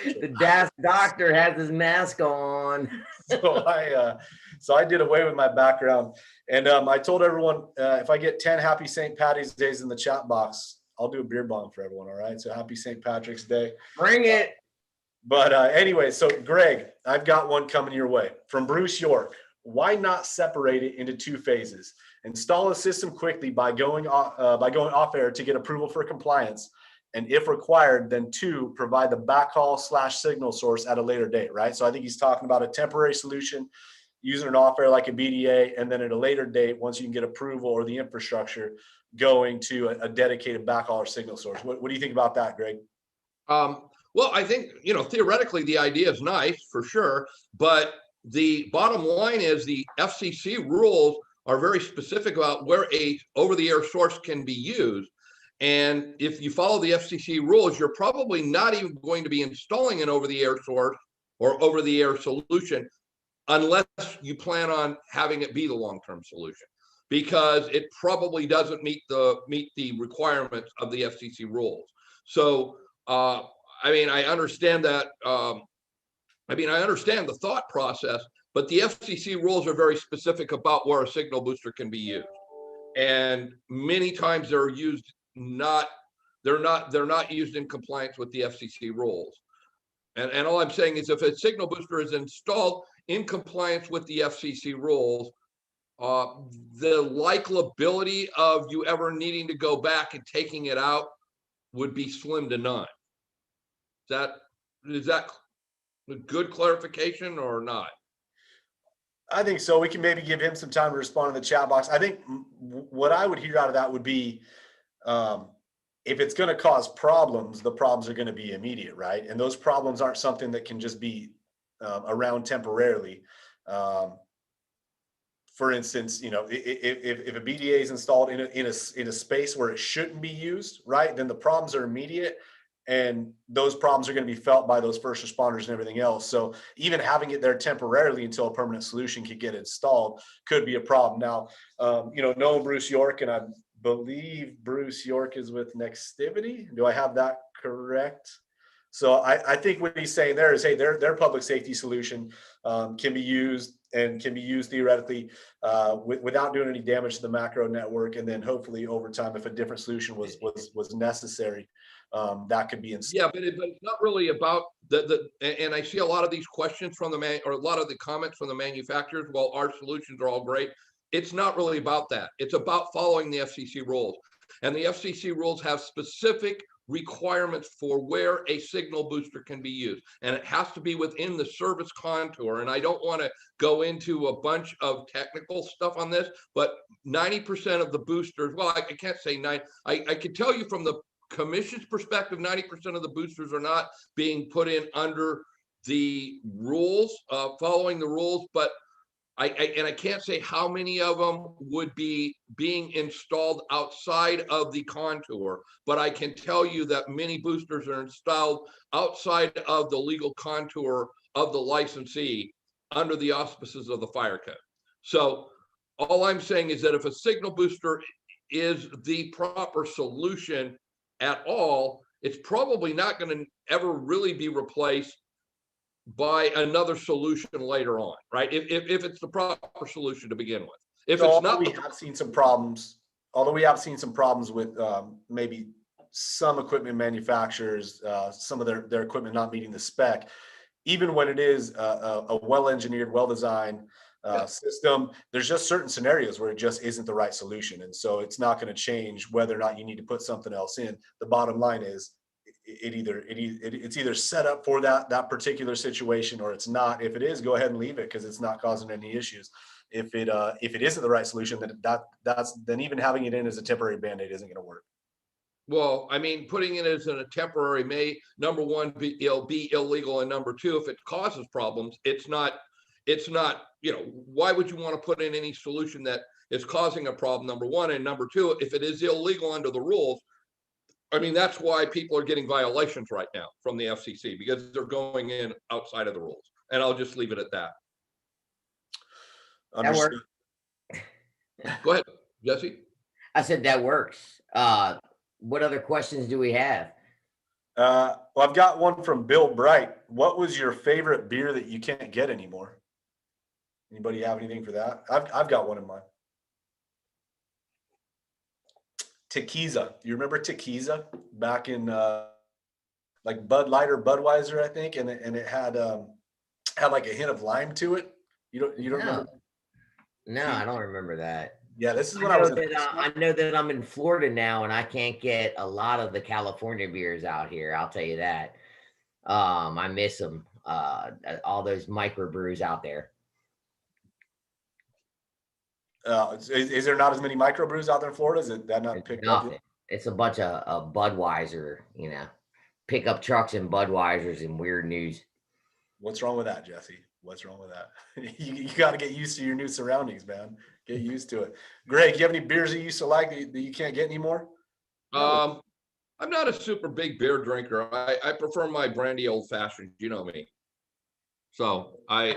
The DAS doctor has his mask on. So I did away with my background. And I told everyone, if I get 10 happy St. Patty's Days in the chat box, I'll do a beer bomb for everyone. All right. So happy St. Patrick's Day. Bring it. But anyway, so Greg, I've got one coming your way from Bruce York. Why not separate it into two phases? Install a system quickly by going off air to get approval for compliance. And if required, then two, provide the backhaul/signal source at a later date, right? So I think he's talking about a temporary solution using an off air like a BDA, and then at a later date, once you can get approval or the infrastructure, going to a dedicated backhaul or signal source. What do you think about that, Greg? Well, I think, theoretically the idea is nice for sure, but the bottom line is the FCC rules are very specific about where a over-the-air source can be used. And if you follow the FCC rules, you're probably not even going to be installing an over-the-air source or over-the-air solution unless you plan on having it be the long-term solution, because it probably doesn't meet the requirements of the FCC rules. So, I understand that. I understand the thought process, but the FCC rules are very specific about where a signal booster can be used, and many times they're not used in compliance with the FCC rules. And all I'm saying is, if a signal booster is installed in compliance with the FCC rules, the likability of you ever needing to go back and taking it out would be slim to none. Is that a good clarification or not? I think so. We can maybe give him some time to respond in the chat box. I think what I would hear out of that would be, if it's going to cause problems, the problems are going to be immediate, right? And those problems aren't something that can just be around temporarily. For instance, if a BDA is installed in a space where it shouldn't be used, right, then the problems are immediate, and those problems are going to be felt by those first responders and everything else. So even having it there temporarily until a permanent solution can get installed could be a problem. Now, knowing Bruce York, and I believe Bruce York is with Nextivity. Do I have that correct? So I think what he's saying there is, hey, their public safety solution can be used theoretically without doing any damage to the macro network, and then hopefully over time, if a different solution was necessary, that could be installed. Yeah, but it's not really about and I see a lot of these questions from or a lot of the comments from the manufacturers. Well, our solutions are all great. It's not really about that. It's about following the FCC rules, and the FCC rules have specific requirements for where a signal booster can be used, and it has to be within the service contour. And I don't want to go into a bunch of technical stuff on this, but 90% of the boosters, well, I can't say 9, I can tell you from the commission's perspective, 90% of the boosters are not being put in under the rules, following the rules, but I can't say how many of them would be being installed outside of the contour, but I can tell you that many boosters are installed outside of the legal contour of the licensee under the auspices of the fire code. So all I'm saying is that if a signal booster is the proper solution at all, it's probably not going to ever really be replaced by another solution later on, right? If it's the proper solution to begin with. If it's not, we have seen some problems. Although we have seen some problems with maybe some equipment manufacturers, some of their equipment not meeting the spec, even when it is a well-engineered, well-designed system, there's just certain scenarios where it just isn't the right solution, and so it's not going to change whether or not you need to put something else in. The bottom line is, it's either set up for that particular situation or it's not. If it is, go ahead and leave it because it's not causing any issues. If it isn't the right solution, then even having it in as a temporary band-aid isn't going to work. Well, I mean, putting it as a temporary may, number one, be illegal, and number two, if it causes problems, it's not, why would you want to put in any solution that is causing a problem, number one, and number two, if it is illegal under the rules, I mean, that's why people are getting violations right now from the FCC, because they're going in outside of the rules. And I'll just leave it at that. That works. Go ahead, Jesse. I said that works. What other questions do we have? Well, I've got one from Bill Bright. What was your favorite beer that you can't get anymore? Anybody have anything for that? I've got one in mind. Tequiza. You remember Tequiza back in like Bud Light or Budweiser, I think, and it had like a hint of lime to it. You don't remember? No, I don't remember that. Yeah, this is when I was. I know that I'm in Florida now, and I can't get a lot of the California beers out here. I'll tell you that. I miss them. All those microbrews out there. Is there not as many microbrews out there in Florida? Is that not picked up? It's a bunch of Budweiser, pickup trucks and Budweisers and weird news. What's wrong with that, Jesse? What's wrong with that? You got to get used to your new surroundings, man. Get used to it. Greg, you have any beers that you used to like that you can't get anymore? I'm not a super big beer drinker. I prefer my brandy old fashioned. You know me. So I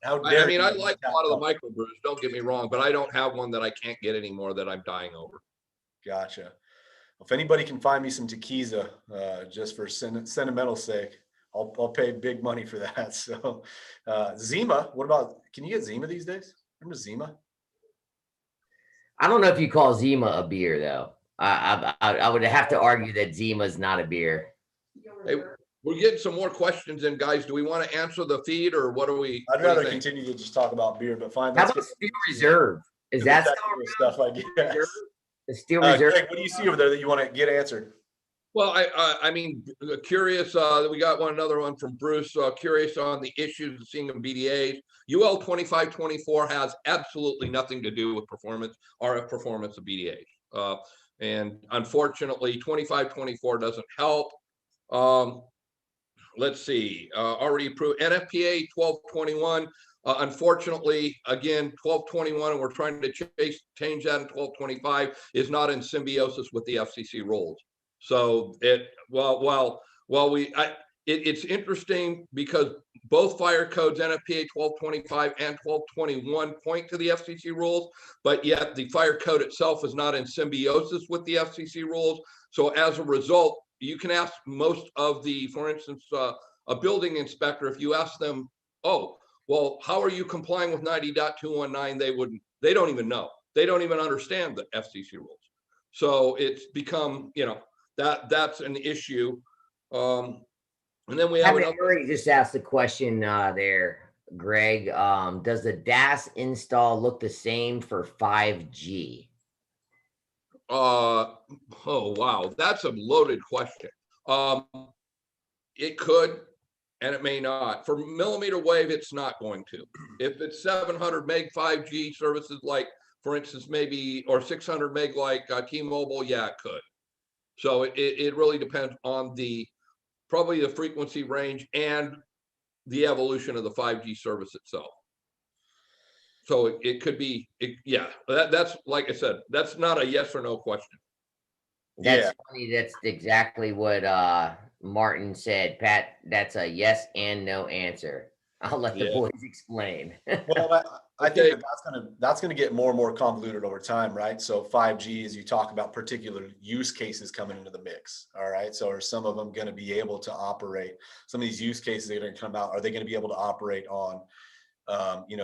mean, I like a lot of the microbrews. Don't get me wrong, but I don't have one that I can't get anymore that I'm dying over. Gotcha. If anybody can find me some tequila, just for sentimental sake, I'll pay big money for that. So, Zima, what about? Can you get Zima these days? Remember Zima? I don't know if you call Zima a beer though. I would have to argue that Zima is not a beer. Hey, we're getting some more questions in, guys. Do we want to answer the feed or what are we? I'd rather continue to just talk about beer, but fine. How about Steel Reserve? Is that stuff? I guess. The Steel Reserve. Greg, what do you see over there that you want to get answered? Well, I mean, curious. We got another one from Bruce. Curious on the issues of seeing in BDAs. UL 2524 has absolutely nothing to do with performance, RF performance of BDAs. And unfortunately, 2524 doesn't help. Let's see, already approved NFPA 1221. Unfortunately, again, 1221, and we're trying to change that in 1225, is not in symbiosis with the FCC rules. So it's interesting because both fire codes, NFPA 1225 and 1221, point to the FCC rules, but yet the fire code itself is not in symbiosis with the FCC rules. So as a result, you can ask most of the, for instance, a building inspector, if you ask them, oh, well, how are you complying with 90.219? They don't even know. They don't even understand the FCC rules. So it's become, that's an issue. And then we have another. Just asked the question there, Greg. Does the DAS install look the same for 5G? Oh wow, that's a loaded question. It could, and it may not. For millimeter wave, it's not going to. If it's 700 meg 5G services, like for instance, maybe, or 600 meg like T-Mobile, yeah, it could. So it really depends on probably the frequency range and the evolution of the 5G service itself. So it could be, yeah, that's, like I said, that's not a yes or no question. That's funny. That's exactly what Martin said. Pat, that's a yes and no answer. I'll let the boys explain. Well, I think that's gonna get more and more convoluted over time, right? So 5G, as you talk about particular use cases coming into the mix, all right? So are some of them going to be able to operate? Some of these use cases that are going to come out, are they going to be able to operate on,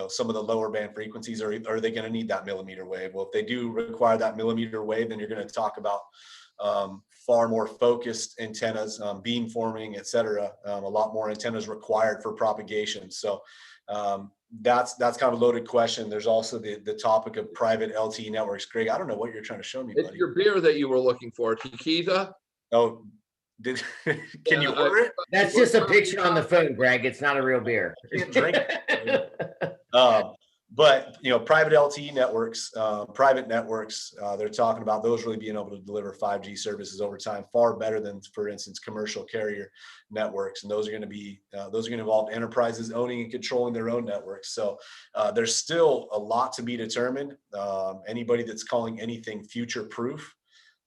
some of the lower band frequencies, or are they going to need that millimeter wave? Well, if they do require that millimeter wave, then you're going to talk about far more focused antennas, beam forming, et cetera. A lot more antennas required for propagation. So that's kind of a loaded question. There's also the topic of private LTE networks. Greg, I don't know what you're trying to show me, buddy. It's your beer that you were looking for, tequila. Oh, can you order it? That's just a picture on the phone, Greg. It's not a real beer. You can't drink it. But private LTE networks, private networks, they're talking about those really being able to deliver 5G services over time far better than, for instance, commercial carrier networks. And those are going to involve enterprises owning and controlling their own networks. So there's still a lot to be determined. Anybody that's calling anything future proof,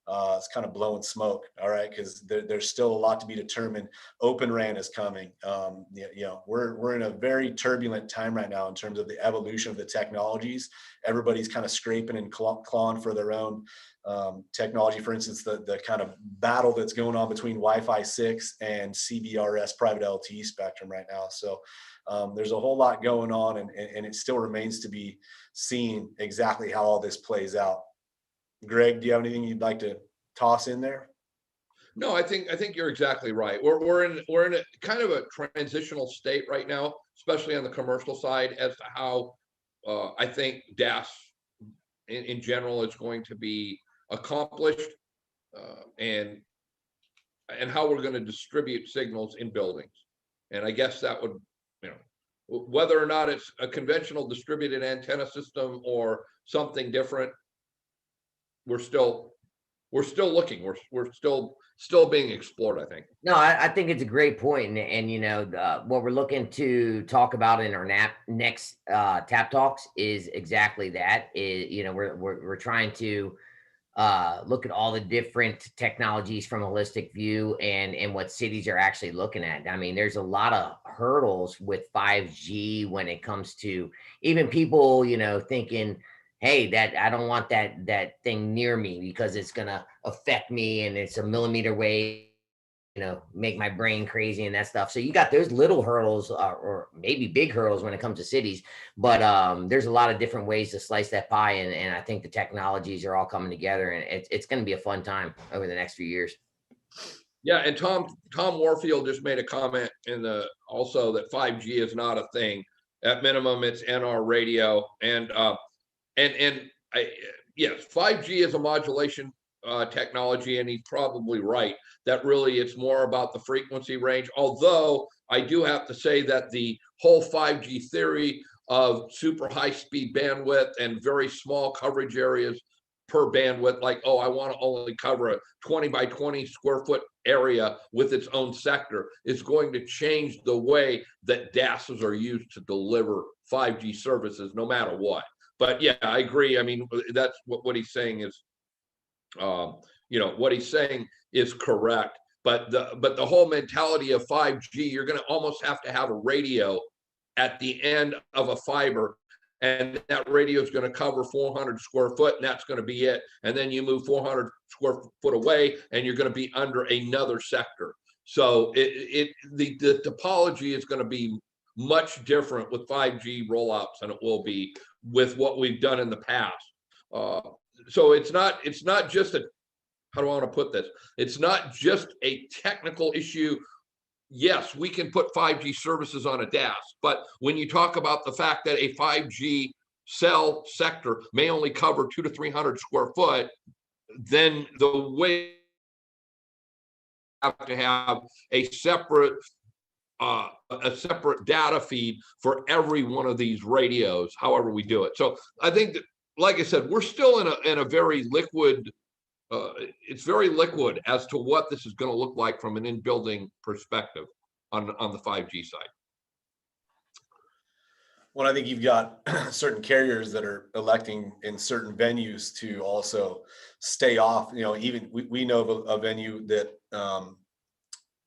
it's kind of blowing smoke, all right, because there's still a lot to be determined. Open RAN is coming. We're in a very turbulent time right now in terms of the evolution of the technologies. Everybody's kind of scraping and clawing for their own technology. For instance, the kind of battle that's going on between Wi-Fi 6 and CBRS private LTE spectrum right now. So there's a whole lot going on, and it still remains to be seen exactly how all this plays out. Greg, do you have anything you'd like to toss in there? No, I think you're exactly right. We're in a kind of a transitional state right now, especially on the commercial side, as to how I think DAS in general is going to be accomplished, and how we're going to distribute signals in buildings. And I guess that would, whether or not it's a conventional distributed antenna system or something different, we're still looking. We're still still being explored, I think. No, I think it's a great point, and you know, what we're looking to talk about in our next tap talks is exactly that. You know, we're trying to look at all the different technologies from a holistic view and what cities are actually looking at. I mean, there's a lot of hurdles with 5G when it comes to even people, you know, thinking, hey, that I don't want that thing near me because it's gonna affect me and it's a millimeter wave, you know, make my brain crazy and that stuff. So you got those little hurdles, or maybe big hurdles when it comes to cities, but there's a lot of different ways to slice that pie, and I think the technologies are all coming together, and it's going to be a fun time over the next few years. Yeah, and Tom Warfield just made a comment also that 5G is not a thing. At minimum, it's NR radio, and yes, 5G is a modulation technology, and he's probably right that really it's more about the frequency range. Although I do have to say that the whole 5G theory of super high speed bandwidth and very small coverage areas per bandwidth, like, oh, I want to only cover a 20 by 20 square foot area with its own sector, is going to change the way that DASs are used to deliver 5G services, no matter what. But yeah, I agree. I mean, that's what he's saying is, you know, what he's saying is correct. But the whole mentality of 5G, you're going to almost have to have a radio at the end of a fiber, and that radio is going to cover 400 square foot, and that's going to be it. And then you move 400 square foot away, and you're going to be under another sector. So the topology is going to be much different with 5G rollouts than it will be with what we've done in the past. So it's not just a, how do I want to put this? It's not just a technical issue. Yes, we can put 5G services on a DAS, but when you talk about the fact that a 5G cell sector may only cover 200 to 300 square foot, then the way you have to have a separate data feed for every one of these radios, however we do it. So I think that, like I said, we're still in a very liquid, it's very liquid as to what this is going to look like from an in-building perspective on the 5G side. Well, I think you've got certain carriers that are electing in certain venues to also stay off. You know, even we know of a venue that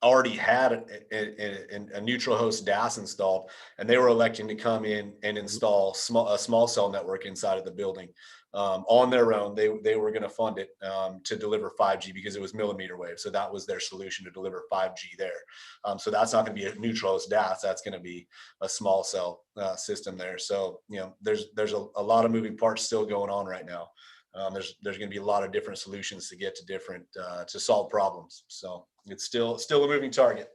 already had a neutral host DAS installed, and they were electing to come in and install a small cell network inside of the building on their own. They were going to fund it to deliver 5G because it was millimeter wave. So that was their solution to deliver 5G there. So that's not going to be a neutral host DAS. That's going to be a small cell system there. So, you know, there's a lot of moving parts still going on right now. There's going to be a lot of different solutions to get to different to solve problems. So it's still a moving target.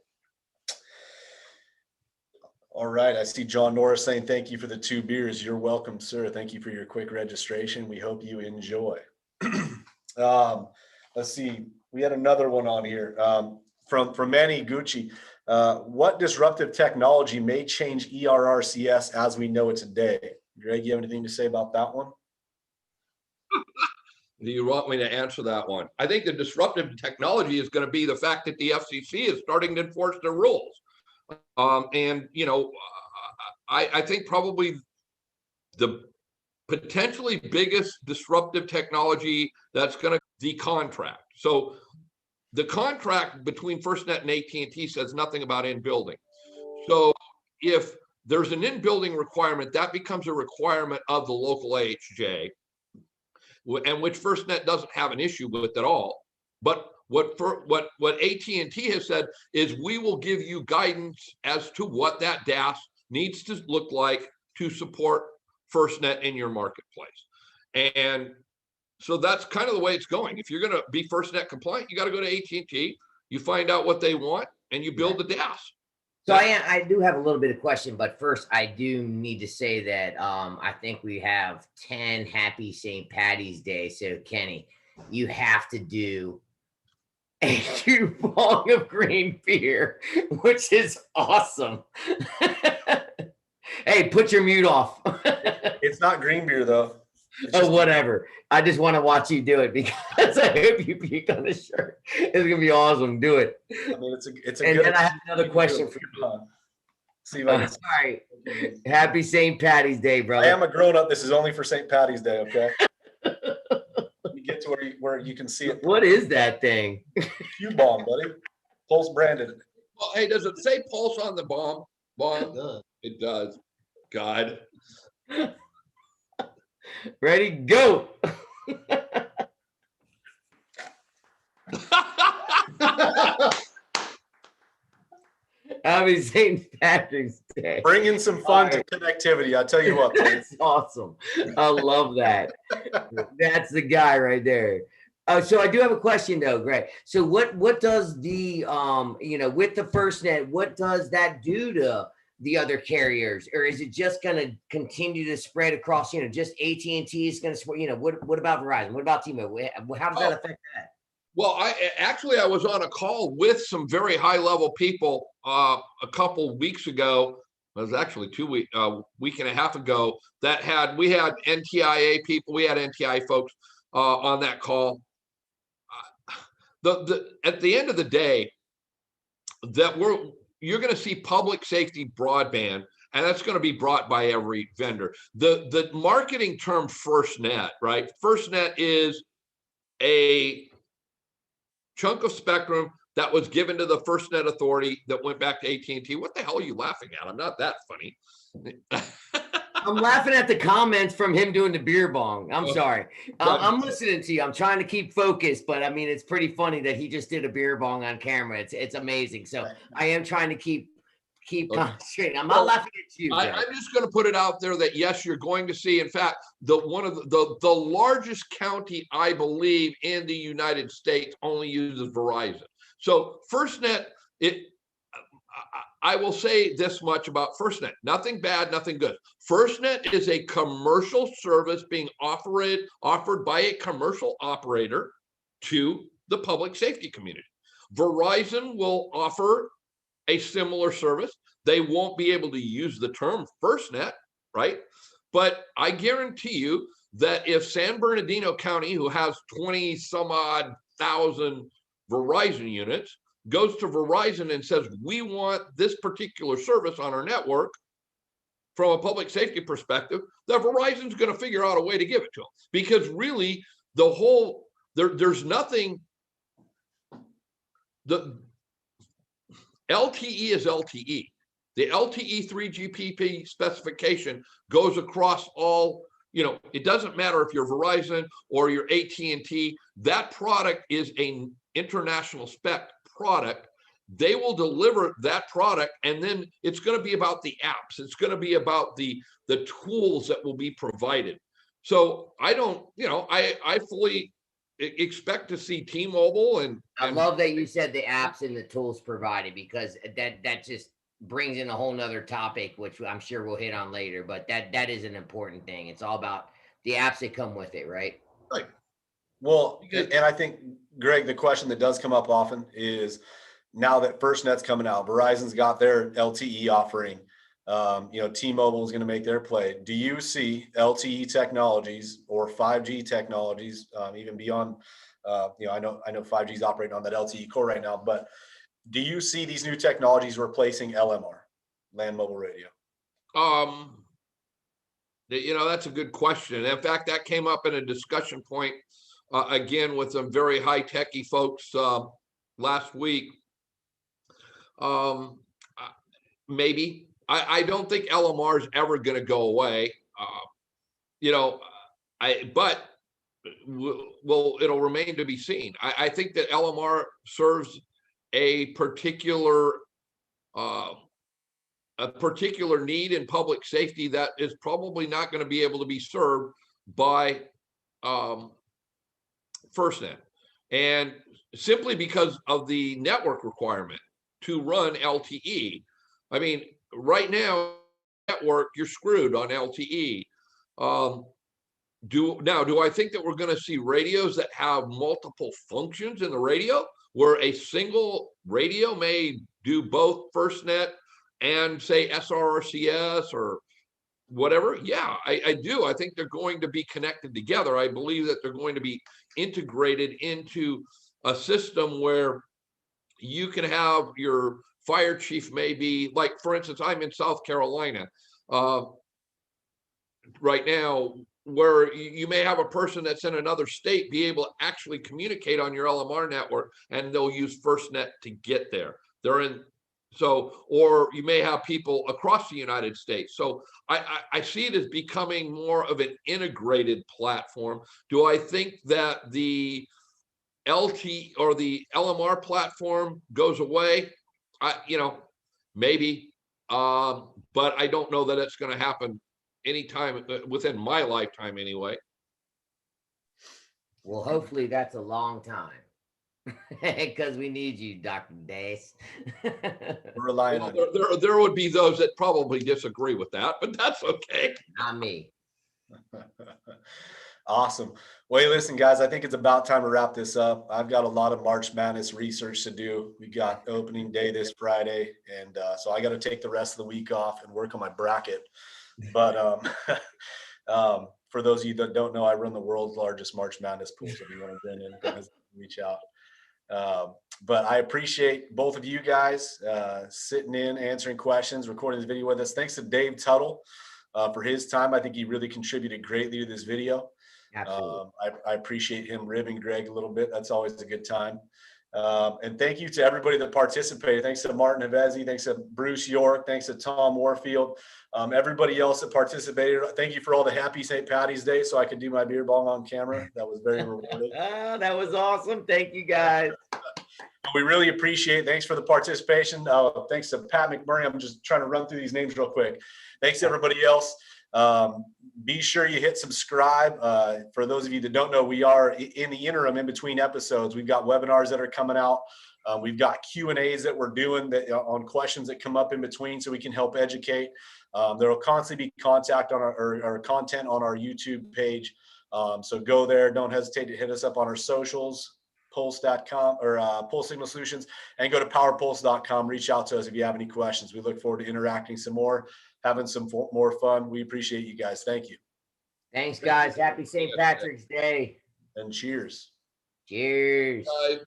All right, I see John Norris saying thank you for the 2 beers. You're welcome, sir. Thank you for your quick registration. We hope you enjoy. Let's see, we had another one on here from Manny Gucci. What disruptive technology may change ERRCS as we know it today? Greg, you have anything to say about that one? Do you want me to answer that one? I think the disruptive technology is going to be the fact that the FCC is starting to enforce their rules. And, you know, I think probably the potentially biggest disruptive technology that's going to be contract. So the contract between FirstNet and AT&T says nothing about in-building. So if there's an in-building requirement, that becomes a requirement of the local AHJ, and which FirstNet doesn't have an issue with at all. But what AT&T has said is we will give you guidance as to what that DAS needs to look like to support FirstNet in your marketplace. And so that's kind of the way it's going. If you're going to be FirstNet compliant, you got to go to AT&T, you find out what they want, and you build the DAS. So I do have a little bit of question, but first I do need to say that I think we have 10 happy St. Patty's Day. So Kenny, you have to do a 2 bong of green beer, which is awesome. Hey, put your mute off. It's not green beer though. Oh, whatever. I just want to watch you do it because I hope you puke on the shirt. It's gonna be awesome. Do it. I mean, it's a And good. then I have another question for you. See if I All can. right. Happy St. Patty's Day, I brother. am a grown up. This is only for St. Patty's Day. Okay. You get to where you can see it. What is that thing? Q bomb, buddy. Pulse branded. Well, hey, does it say pulse on the bomb? It does. God. Ready, go. Happy St. Patrick's Day. Bringing some fun to connectivity. I tell you what. buddy. That's awesome. I love that. That's the guy right there. So I do have a question though, Greg. So what does the with the FirstNet, what does that do to the other carriers, or is it just going to continue to spread across? Just AT&T is going to spread. What about Verizon? What about T-Mobile? How does that affect that? Well, I was on a call with some very high level people a couple weeks ago. It was actually week and a half ago we had NTIA people, we had NTIA folks on that call. At the end of the day, you're going to see public safety broadband, and that's going to be brought by every vendor. The marketing term FirstNet, right? FirstNet is a chunk of spectrum that was given to the FirstNet Authority that went back to AT&T. What the hell are you laughing at? I'm not that funny. I'm laughing at the comments from him doing the beer bong. I'm sorry. I'm listening to you. I'm trying to keep focused, but I mean, it's pretty funny that he just did a beer bong on camera. It's amazing. So I am trying to keep concentrating. I'm not laughing at you. I'm just going to put it out there that yes, you're going to see. In fact, one of the largest county, I believe, in the United States only uses Verizon. So FirstNet, I will say this much about FirstNet. Nothing bad, nothing good. FirstNet is a commercial service being offered by a commercial operator to the public safety community. Verizon will offer a similar service. They won't be able to use the term FirstNet, right? But I guarantee you that if San Bernardino County, who has 20 some odd thousand Verizon units, goes to Verizon and says, we want this particular service on our network from a public safety perspective, that Verizon's going to figure out a way to give it to them. Because really, there's nothing, the LTE is LTE. The LTE 3GPP specification goes across all, it doesn't matter if you're Verizon or you're AT&T, that product is an international spec product. They will deliver that product, and then it's going to be about the apps. It's going to be about the tools that will be provided. So I don't, I fully expect to see T-Mobile and I love that you said the apps and the tools provided, because that just brings in a whole nother topic, which I'm sure we'll hit on later, but that is an important thing. It's all about the apps that come with it, right? Right. Well, and I think, Greg, the question that does come up often is, now that FirstNet's coming out, Verizon's got their LTE offering, T-Mobile is going to make their play. Do you see LTE technologies or 5G technologies, even beyond, I know 5G is operating on that LTE core right now, but do you see these new technologies replacing LMR, land mobile radio? That's a good question. In fact, that came up in a discussion point again with some very high techy folks last week. Maybe. I don't think LMR is ever going to go away. But it'll remain to be seen. I think that LMR serves a particular need in public safety that is probably not going to be able to be served by FirstNet, and simply because of the network requirement to run LTE. I mean, right now, network, you're screwed on LTE. Do I think that we're going to see radios that have multiple functions in the radio, where a single radio may do both FirstNet and say SRRCS or whatever. Yeah, I do. I think they're going to be connected together. I believe that they're going to be integrated into a system where you can have your fire chief, maybe, like, for instance, I'm in South Carolina right now, where you may have a person that's in another state be able to actually communicate on your LMR network, and they'll use FirstNet to get there. They're in, so, or you may have people across the United States. So I see it as becoming more of an integrated platform. Do I think that the LT or the LMR platform goes away? Maybe, but I don't know that it's going to happen anytime within my lifetime anyway. Well, hopefully that's a long time. Because we need you, Dr. Dace. We're relying Well, on there would be those that probably disagree with that, but that's okay. Not me. Awesome. Well, hey, listen, guys, I think it's about time to wrap this up. I've got a lot of March Madness research to do. We got opening day this Friday, and so I got to take the rest of the week off and work on my bracket. But for those of you that don't know, I run the world's largest March Madness pool. So if you want to join in, guys, reach out. But I appreciate both of you guys sitting in, answering questions, recording this video with us. Thanks to Dave Tuttle for his time. I think he really contributed greatly to this video. Absolutely. I appreciate him ribbing Greg a little bit. That's always a good time. And thank you to everybody that participated. Thanks to Martin Havezi. Thanks to Bruce York. Thanks to Tom Warfield. Everybody else that participated. Thank you for all the happy St. Patty's Day so I could do my beer bong on camera. That was very rewarding. That was awesome. Thank you, guys. We really appreciate it. Thanks for the participation. Thanks to Pat McMurray. I'm just trying to run through these names real quick. Thanks to everybody else. Be sure you hit subscribe. For those of you that don't know, we are in the interim in between episodes. We've got webinars that are coming out. We've got Q&As that we're doing that on questions that come up in between, so we can help educate. There will constantly be contact on our content on our YouTube page. So go there. Don't hesitate to hit us up on our socials, pulse.com or Pulse Signal Solutions, and go to powerpulse.com. Reach out to us if you have any questions. We look forward to interacting some more, having some more fun. We appreciate you guys. Thank you. Thanks, guys. Happy St. Patrick's Day. And cheers. Cheers. Bye.